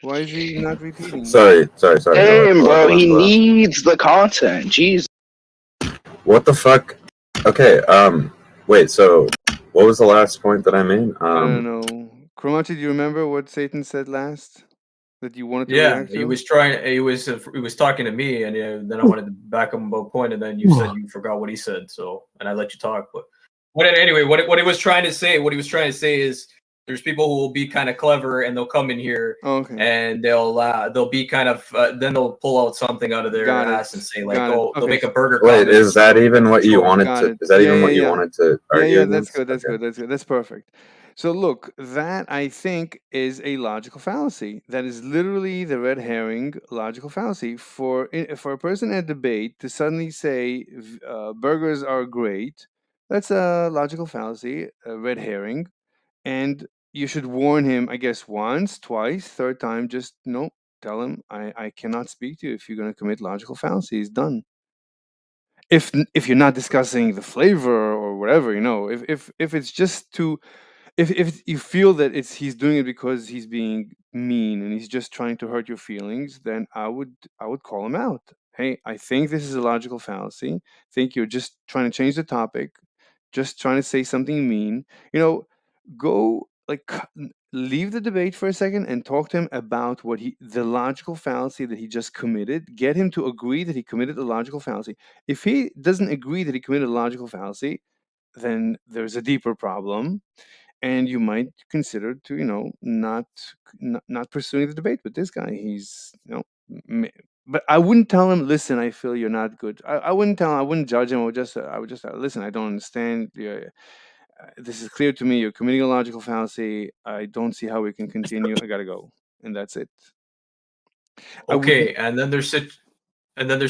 Why is he not repeating? Sorry. Damn, Hold bro, on, he hold on. needs the content. Jeez. What the fuck? Okay, wait, so what was the last point that I made? I don't know. Cromartie, do you remember what Satan said last? That you wanted to Yeah, react to? he was trying. He was talking to me, and then I wanted to back him about a point, and then you said you forgot what he said. So, and I let you talk. But anyway, what he was trying to say is there's people who will be kind of clever, and they'll come in here, Okay. and they'll be kind of then they'll pull out something out of their Got it. ass and say like, Got it. oh, they'll Okay. make a burger. Wait, comment is and that stuff. even what you wanted Got to? it. Is that even what you Yeah. wanted to argue Yeah, against? that's good. That's perfect. So look, that I think is a logical fallacy. That is literally the red herring logical fallacy. For a person at debate to suddenly say burgers are great, that's a logical fallacy, a red herring, and you should warn him. I guess once, twice, third time, just tell him I cannot speak to you if you're going to commit logical fallacies. Done. If you're not discussing the flavor or whatever, if it's just to if you feel that he's doing it because he's being mean and he's just trying to hurt your feelings, then I would call him out. Hey, I think this is a logical fallacy. I think you're just trying to change the topic, just trying to say something mean. Go leave the debate for a second and talk to him about the logical fallacy that he just committed. Get him to agree that he committed a logical fallacy. If he doesn't agree that he committed a logical fallacy, then there's a deeper problem, and you might consider to not pursuing the debate with this guy. He's but I wouldn't tell him, listen, I feel you're not good. I wouldn't judge him. I would just listen, I don't understand. This is clear to me. You're committing a logical fallacy. I don't see how we can continue. I gotta go, and that's it. Okay, and then there's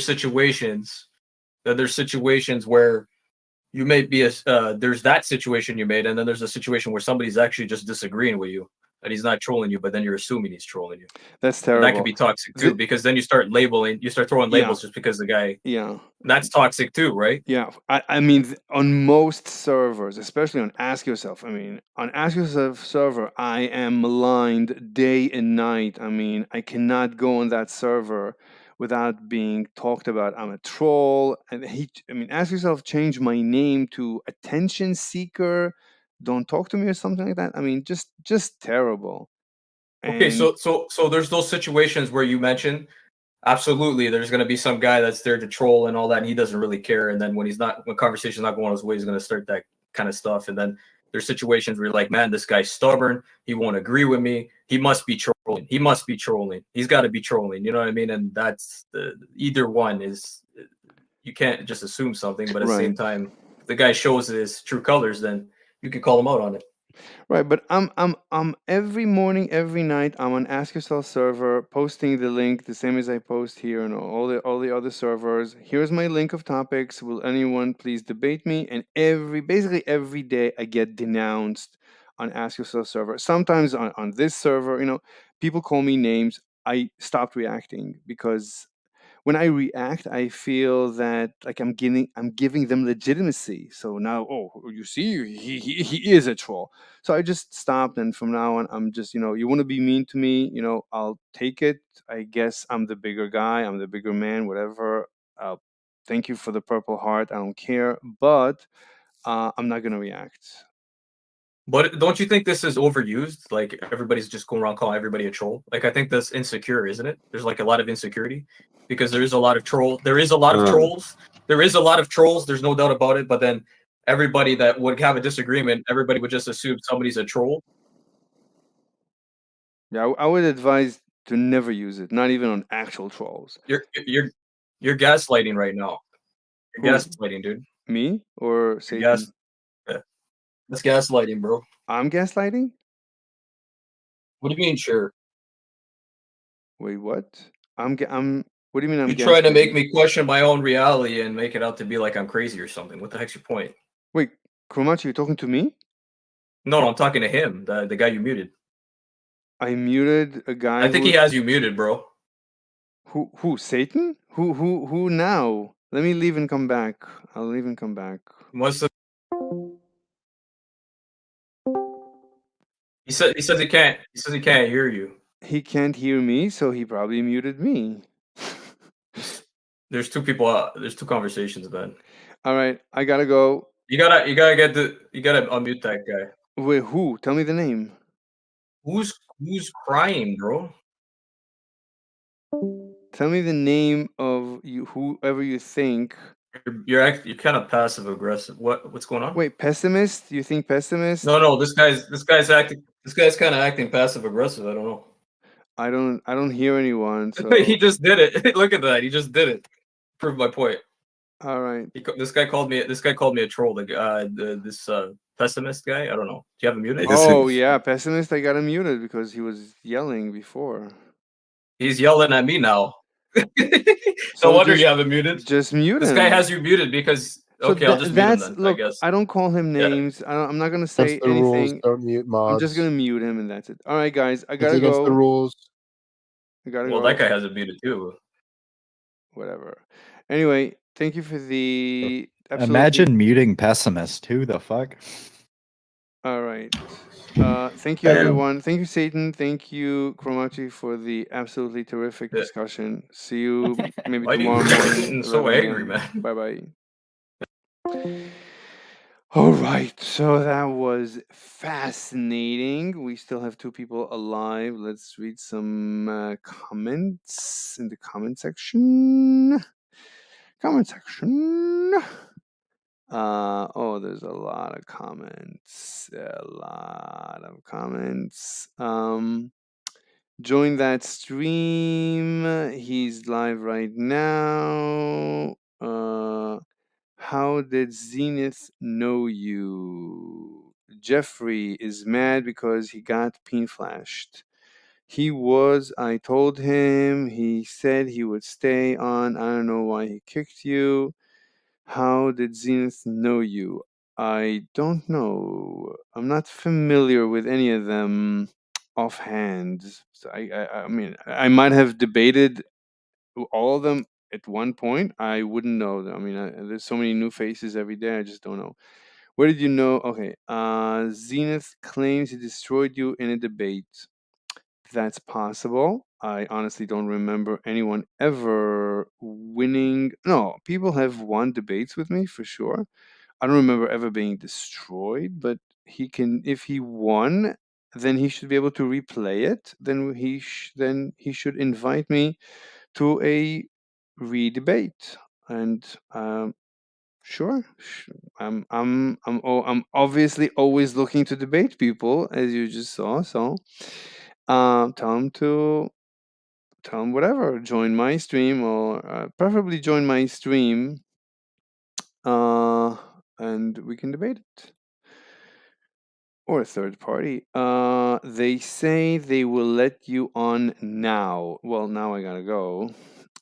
situations. Then there's situations where you may be there's that situation you made, and then there's a situation where somebody's actually just disagreeing with you, and he's not trolling you, but then you're assuming he's trolling you. That's And terrible. that could be toxic too, because then you start throwing labels just because the guy. Yeah. That's toxic too, right? Yeah, I mean, on most servers, especially on Ask Yourself. I mean, on Ask Yourself server, I am maligned day and night. I mean, I cannot go on that server without being talked about. I'm a troll, and Ask Yourself changed my name to attention seeker. Don't talk to me or something like that. I mean, just terrible. Okay, And so there's those situations where you mentioned. Absolutely, there's going to be some guy that's there to troll and all that, and he doesn't really care. And then when conversation's not going his way, he's going to start that kind of stuff. And then there's situations where you're like, man, this guy's stubborn. He won't agree with me. He must be trolling. He must be trolling. He's got to be trolling. You know what I mean? And that's either one is. You can't just assume something, but at the same time, if the guy shows his true colors, then you can call him out on it. Right, but I'm every morning, every night, I'm on Ask Yourself server, posting the link the same as I post here on all the other servers. Here's my link of topics. Will anyone please debate me? And basically every day I get denounced on Ask Yourself server. Sometimes on this server, people call me names. I stopped reacting because when I react, I feel that like I'm giving them legitimacy. So now, oh, you see, he is a troll. So I just stopped, and from now on, I'm just, you want to be mean to me, I'll take it. I guess I'm the bigger guy, I'm the bigger man, whatever. Thank you for the Purple Heart. I don't care, but I'm not gonna react. But don't you think this is overused? Like everybody's just going around calling everybody a troll. Like I think that's insecure, isn't it? There's like a lot of insecurity because there is a lot of troll. There is a lot of trolls. There is a lot of trolls. There's no doubt about it. But then everybody that would have a disagreement, everybody would just assume somebody's a troll. Yeah, I would advise to never use it, not even on actual trolls. You're gaslighting right now. You're Who? gaslighting, dude. Me or You're Satan? That's gaslighting, bro. I'm gaslighting? What do you mean, sure? Wait, what? I'm. What do you mean I'm You're trying to make gaslighting? me question my own reality and make it out to be like I'm crazy or something. What the heck's your point? Wait, Kromachi, you're talking to me? No, I'm talking to him, the guy you muted. I muted a guy. I think he has you muted, bro. Who? Satan? Who now? Let me leave and come back. I'll leave and come back. Must have. He says he can't. He says he can't hear you. He can't hear me, so he probably muted me. There's two people. There's two conversations, man. All right, I gotta go. You gotta unmute that guy. Wait, who? Tell me the name. Who's crying, bro? Tell me the name of you, whoever you think. You're kind of passive aggressive. What's going on? Wait, pessimist? You think pessimist? No. This guy's acting. This guy's kind of acting passive aggressive. I don't know. I don't hear anyone. So he just did it. Look at that. He just did it. Prove my point. all right. This guy called me a troll. This pessimist guy. I don't know. Do you have him muted? Oh yeah, pessimist. I got him muted because he was yelling before. He's yelling at me now. So no wonder just- you have him muted. Just mute This him. guy has you muted because okay, I'll just mute him then. Look, I guess. I don't call him names. I'm not gonna say That's the rules. anything. Don't mute mods. I'm just gonna mute him, and that's it. All right, guys, I It's gotta against go. the rules. I gotta Well, go. that guy has it muted too. Whatever. Anyway, thank you for the. Imagine muting pessimist. Who the fuck? All right. Thank you, everyone. Thank you, Satan. Thank you, Kromachi, for the absolutely terrific discussion. See you maybe Why are you tomorrow morning. getting so 11 angry, a.m. man? Bye bye. All right, so that was fascinating. We still have two people alive. Let's read some comments in the comment section. Comment section. Oh, there's a lot of comments. Join that stream. He's live right now. How did Zenith know you? Jeffrey is mad because he got pin flashed. I told him, he said he would stay on. I don't know why he kicked you. How did Zenith know you? I don't know. I'm not familiar with any of them offhand. So I mean, I might have debated all of them at one point. I wouldn't know. I mean, there's so many new faces every day. I just don't know. Where did you know? Okay. Zenith claims he destroyed you in a debate. That's possible. I honestly don't remember anyone ever winning. No, people have won debates with me for sure. I don't remember ever being destroyed, but if he won, then he should be able to replay it. Then he should invite me to a re-debate. And sure, I'm obviously always looking to debate people, as you just saw. So tell him whatever, join my stream, or preferably join my stream, and we can debate it. Or a third party. They say they will let you on now. Well, now I gotta go.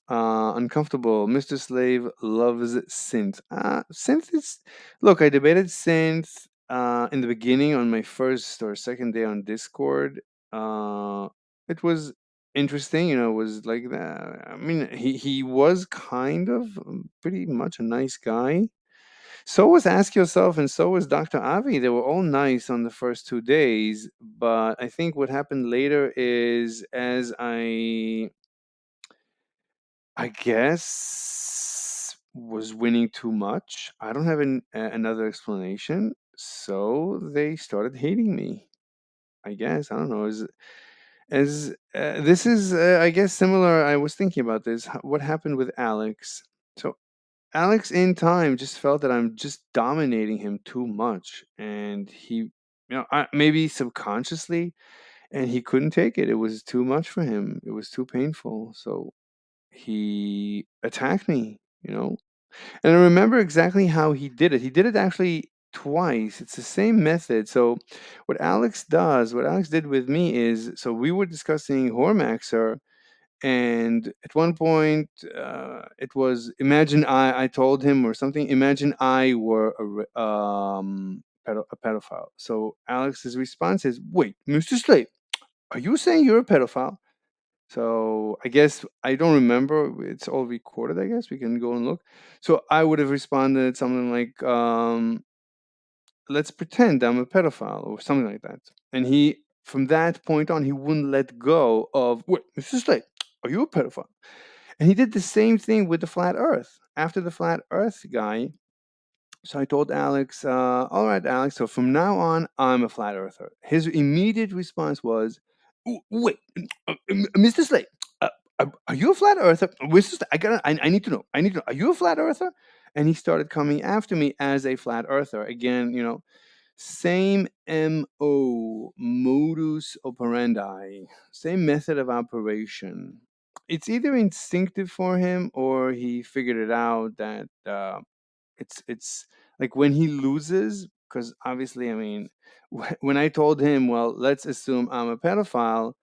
Uncomfortable. Mr. Slave loves synth. Synth is. Look, I debated synth in the beginning on my first or second day on Discord. It was interesting, was like that. I mean, he was kind of pretty much a nice guy. So was Ask Yourself, and so was Dr. Avi. They were all nice on the first 2 days, but I think what happened later is, as I guess, was winning too much. I don't have another explanation. So they started hating me. I guess, I don't know. As this is, I guess, similar. I was thinking about this. What happened with Alex? So Alex, in time, just felt that I'm just dominating him too much, and maybe subconsciously, and he couldn't take it. It was too much for him. It was too painful. So he attacked me. And I remember exactly how he did it. He did it actually twice. It's the same method. So what Alex did with me is, so we were discussing Hormaxer, and at one point, it was, imagine I told him or something, imagine I were a pedophile. So Alex's response is, wait, Mr. Slate, are you saying you're a pedophile? So I guess I don't remember. It's all recorded. I guess we can go and look. So I would have responded something like, "Let's pretend I'm a pedophile" or something like that. And he, from that point on, he wouldn't let go of, "Wait, Mr. Slate, are you a pedophile?" And he did the same thing with the flat Earth. After the flat Earth guy, so I told Alex, "All right, Alex. So from now on, I'm a flat earther." His immediate response was, Wait, Mr. Slate, are you a flat earther? Mr. Slate, I need to know. I need to know. Are you a flat earther?" And he started coming after me as a flat earther. Again, same MO, modus operandi, same method of operation. It's either instinctive for him or he figured it out that it's like when he loses, because obviously, I mean, when I told him, well, let's assume I'm a pedophile,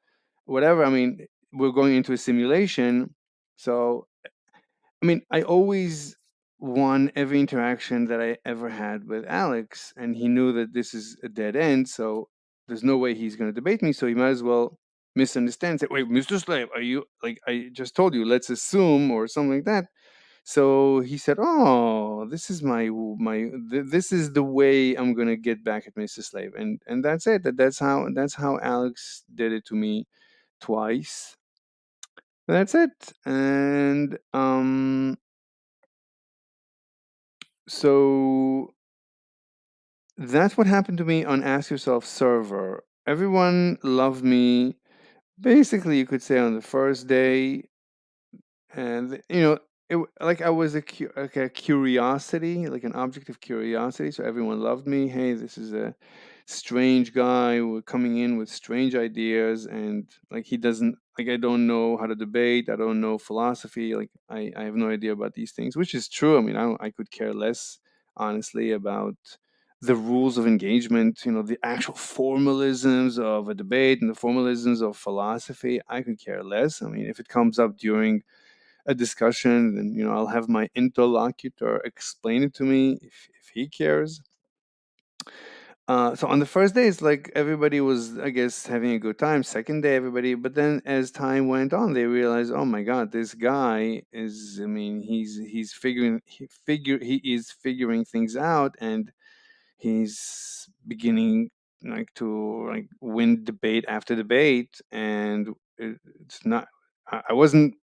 whatever, I mean, we're going into a simulation. So I mean, I always won every interaction that I ever had with Alex, and he knew that this is a dead end, so there's no way he's going to debate me, so he might as well misunderstand, say, wait, Mr. Slave, are you, like, I just told you, let's assume, or something like that. So he said, "Oh, this is this is the way I'm gonna get back at Mr. Slave," and that's it. That's how Alex did it to me twice. That's it. And so that's what happened to me on Ask Yourself server. Everyone loved me. Basically, you could say on the first day, and like I was like a curiosity, like an object of curiosity. So everyone loved me. Hey, this is a strange guy coming in with strange ideas, and like he doesn't, like, I don't know how to debate. I don't know philosophy. Like I have no idea about these things, which is true. I mean, I could care less, honestly, about the rules of engagement, the actual formalisms of a debate and the formalisms of philosophy. I could care less. I mean, if it comes up during a discussion, and I'll have my interlocutor explain it to me if he cares. So on the first day, it's like everybody was, I guess, having a good time. Second day, everybody, but then as time went on, they realized, oh my God, this guy is, I mean, he's he is figuring things out, and he's beginning like to like win debate after debate. And it's not, I wasn't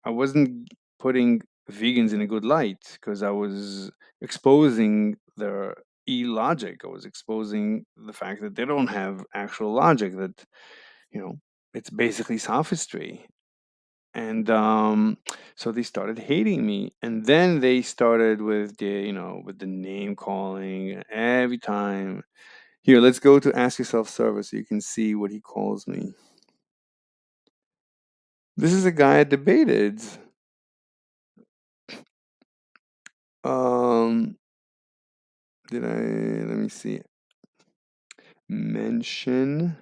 putting vegans in a good light, because I was exposing their illogic. I was exposing the fact that they don't have actual logic, that it's basically sophistry. And so they started hating me, and then they started with the name calling every time. Here, let's go to Ask Yourself server so you can see what he calls me. This is a guy I debated. Let me see. Mention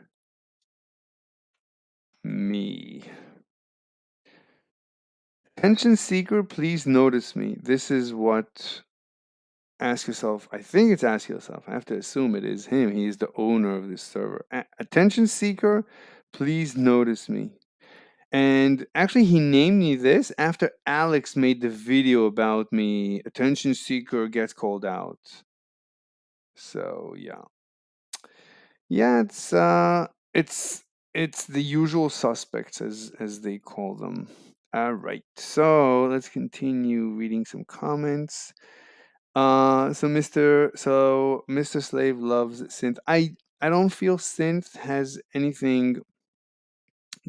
me. Attention seeker, please notice me. This is what Ask Yourself, I think it's Ask Yourself. I have to assume it is him. He is the owner of this server. Attention seeker, please notice me. And actually, he named me this after Alex made the video about me. Attention seeker gets called out. So yeah, it's it's the usual suspects as they call them. All right, so let's continue reading some comments. So Mr. Slave loves synth. I don't feel synth has anything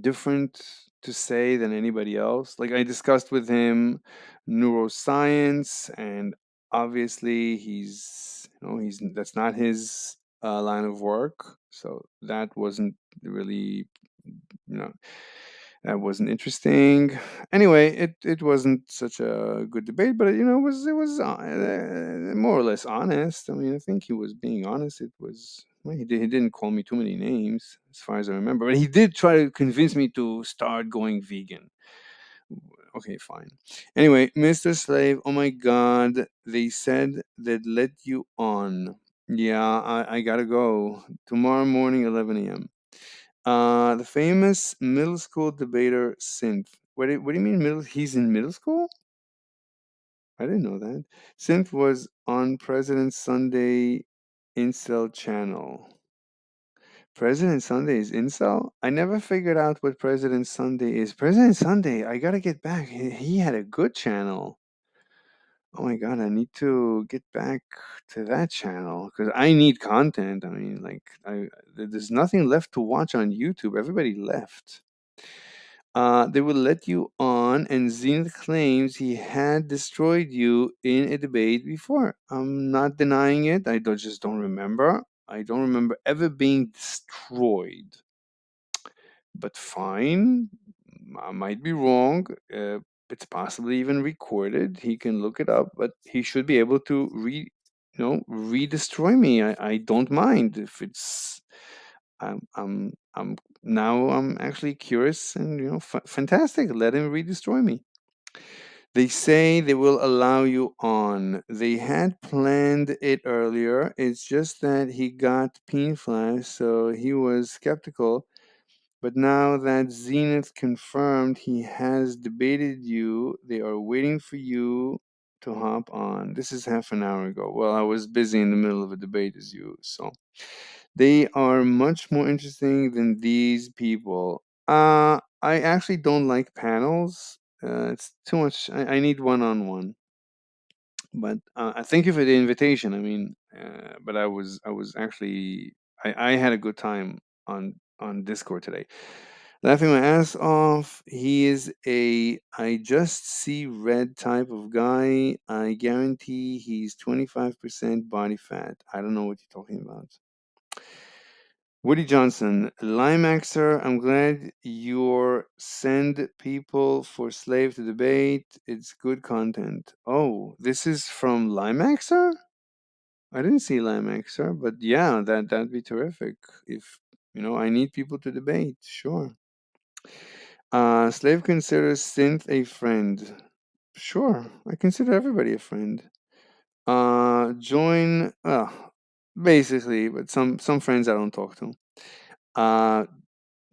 different to say than anybody else. Like I discussed with him neuroscience, and obviously he's that's not his line of work, so that wasn't really you know that wasn't interesting. Anyway, it wasn't such a good debate, but it was more or less honest. I mean, I think he was being honest. It was well, he didn't call me too many names as far as I remember, but he did try to convince me to start going vegan. Okay, fine. Anyway, Mr. Slave, oh my God, they said they'd let you on. Yeah, I gotta go tomorrow morning, 11 a.m. The famous middle school debater Synth. What do you mean middle? He's in middle school? I didn't know that. Synth was on President Sunday Incel channel. President Sunday is Incel? I never figured out what President Sunday is. President Sunday, I gotta get back. He had a good channel. Oh my God, I need to get back to that channel because I need content. I mean, like, there's nothing left to watch on YouTube. Everybody left. They will let you on, and Zenith claims he had destroyed you in a debate before. I'm not denying it. Just don't remember. I don't remember ever being destroyed. But fine, I might be wrong. It's possibly even recorded. He can look it up, but he should be able to re-destroy me. I don't mind if it's. I'm actually curious and fantastic. Let him re-destroy me. They say they will allow you on. They had planned it earlier. It's just that he got peen flash, so he was skeptical. But now that Zenith confirmed he has debated you, they are waiting for you to hop on. This is half an hour ago. Well, I was busy in the middle of a debate as you, so they are much more interesting than these people. I actually don't like panels. It's too much. I need one-on-one. But I thank you for the invitation. I mean, but I was actually I had a good time on Discord today. Laughing my ass off. He is a I just see red type of guy. I guarantee he's 25% body fat. I don't know what you're talking about. Woody Johnson, Limaxer, I'm glad you're send people for slave to debate. It's good content. Oh, this is from Limaxer? I didn't see Limaxer, but yeah, that'd be terrific. If I need people to debate, sure. Slave considers synth a friend. Sure, I consider everybody a friend. Join basically, but some friends I don't talk to.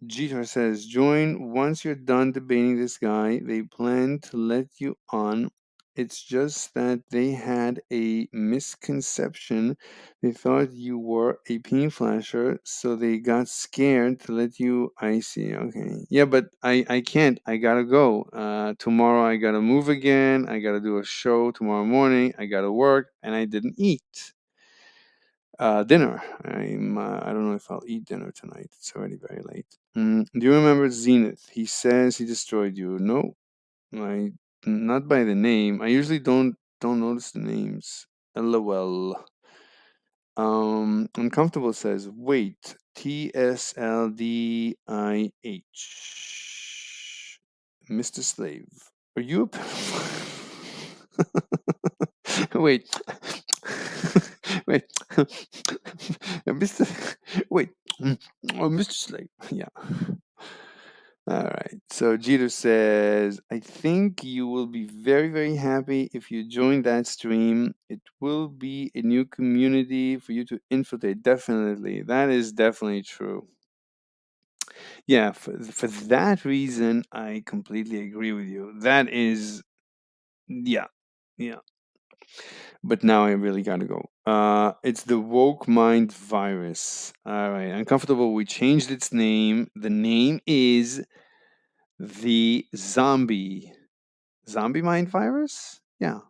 Jeter says, join once you're done debating this guy. They plan to let you on. It's just that they had a misconception. They thought you were a peen flasher, so they got scared to let you. I see. Okay. Yeah, but I can't. I gotta go. Tomorrow I gotta move again. I gotta do a show tomorrow morning. I gotta work, and I didn't eat. Dinner. I don't know if I'll eat dinner tonight. It's already very late. Do you remember Zenith? He says he destroyed you. No, I not by the name. I usually don't notice the names. LOL. Uncomfortable says wait. TSLDIH. Mr. Slave. Are you a wait. Wait. Mr. Wait. Oh, Mr. Slave. Yeah. All right. So Jeter says, I think you will be very, very happy if you join that stream. It will be a new community for you to infiltrate. Definitely. That is definitely true. Yeah, for that reason, I completely agree with you. That is, yeah, yeah. But now I really gotta go. It's the woke mind virus. All right, uncomfortable. We changed its name. The name is the zombie mind virus. Yeah,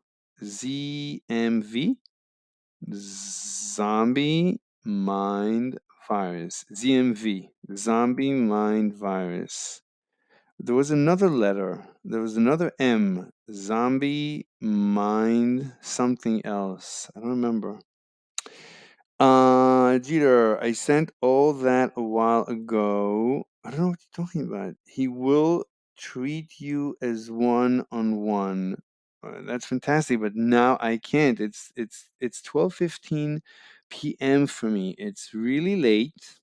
ZMV, zombie mind virus. ZMV, zombie mind virus. There was another letter. There was another M. Zombie mind something else. I don't remember. Jeter, I sent all that a while ago. I don't know what you're talking about. He will treat you as one on one. That's fantastic, but now I can't. It's 12:15 p.m. for me. It's really late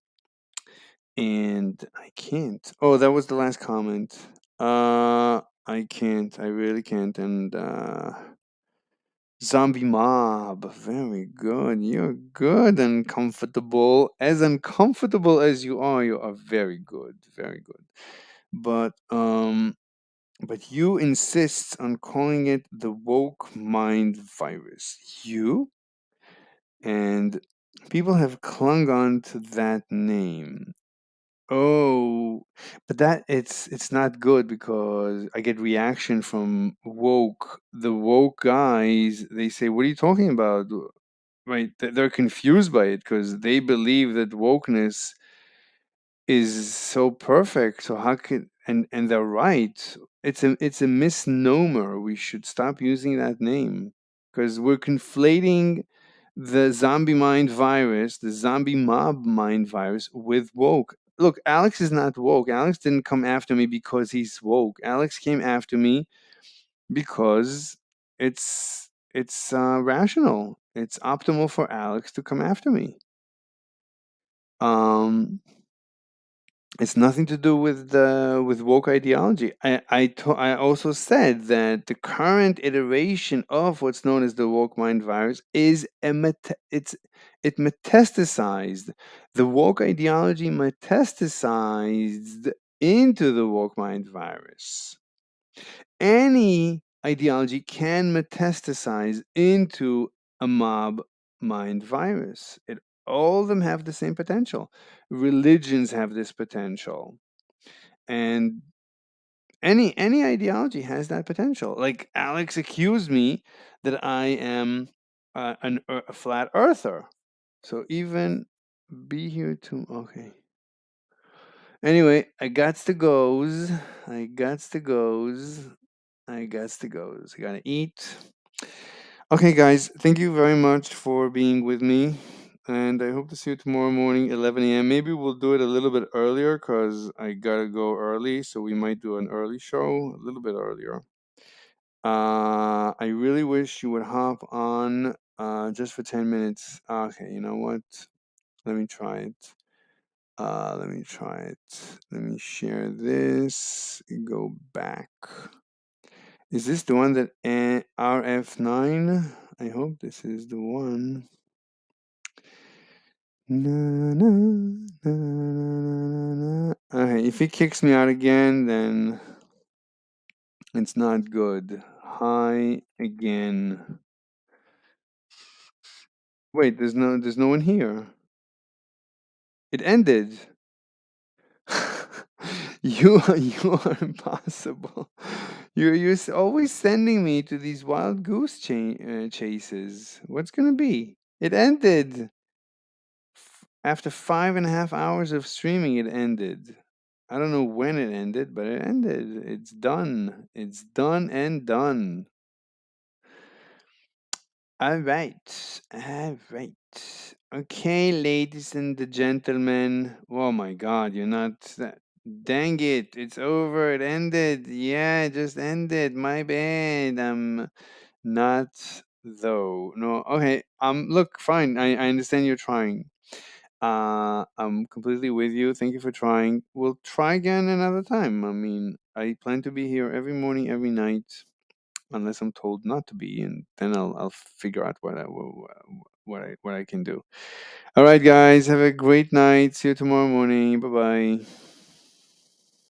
and I can't. Oh, that was the last comment. I can't. I really can't. And zombie mob. Very good. You're good and comfortable. As uncomfortable as you are very good. Very good. But you insist on calling it the woke mind virus. You and people have clung on to that name. Oh, but that it's not good because I get reaction from woke. The woke guys, they say, "What are you talking about?" Right? They're confused by it because they believe that wokeness is so perfect. So how could and they're right. It's a misnomer. We should stop using that name because we're conflating the zombie mind virus, the zombie mob mind virus with woke. Look, Alex is not woke. Alex didn't come after me because he's woke. Alex came after me because it's rational. It's optimal for Alex to come after me. Um it's nothing to do with woke ideology. I also said that the current iteration of what's known as the woke mind virus is it metastasized. The woke ideology metastasized into the woke mind virus. Any ideology can metastasize into a mob mind virus. All of them have the same potential. Religions have this potential, and any ideology has that potential. Like Alex accused me that I am a flat earther. So even be here to okay. Anyway, I got to goes. I got to goes. I gotta eat. Okay, guys, thank you very much for being with me. And I hope to see you tomorrow morning, 11 a.m. Maybe we'll do it a little bit earlier because I gotta go early. So we might do an early show a little bit earlier. I really wish you would hop on just for 10 minutes. Okay, you know what? Let me try it. Let me try it. Let me share this. Go back. Is this the one that RF9? I hope this is the one. Na, na, na, na, na. Okay, if he kicks me out again, then it's not good. Hi again. Wait, there's no one here. It ended. You are impossible. You're always sending me to these wild goose chases. What's gonna be? It ended. After 5.5 hours of streaming, it ended. I don't know when it ended, but it ended. It's done. It's done and done. All right. All right. Okay, ladies and the gentlemen. Oh my God, you're not. Dang it. It's over. It ended. Yeah, it just ended. My bad. I'm not though. No. Okay. Look, fine. I understand you're trying. I'm completely with you. Thank you for trying. We'll try again another time. I mean, I plan to be here every morning, every night, unless I'm told not to be, and then I'll figure out what I can do. All right, guys. Have a great night. See you tomorrow morning. Bye bye.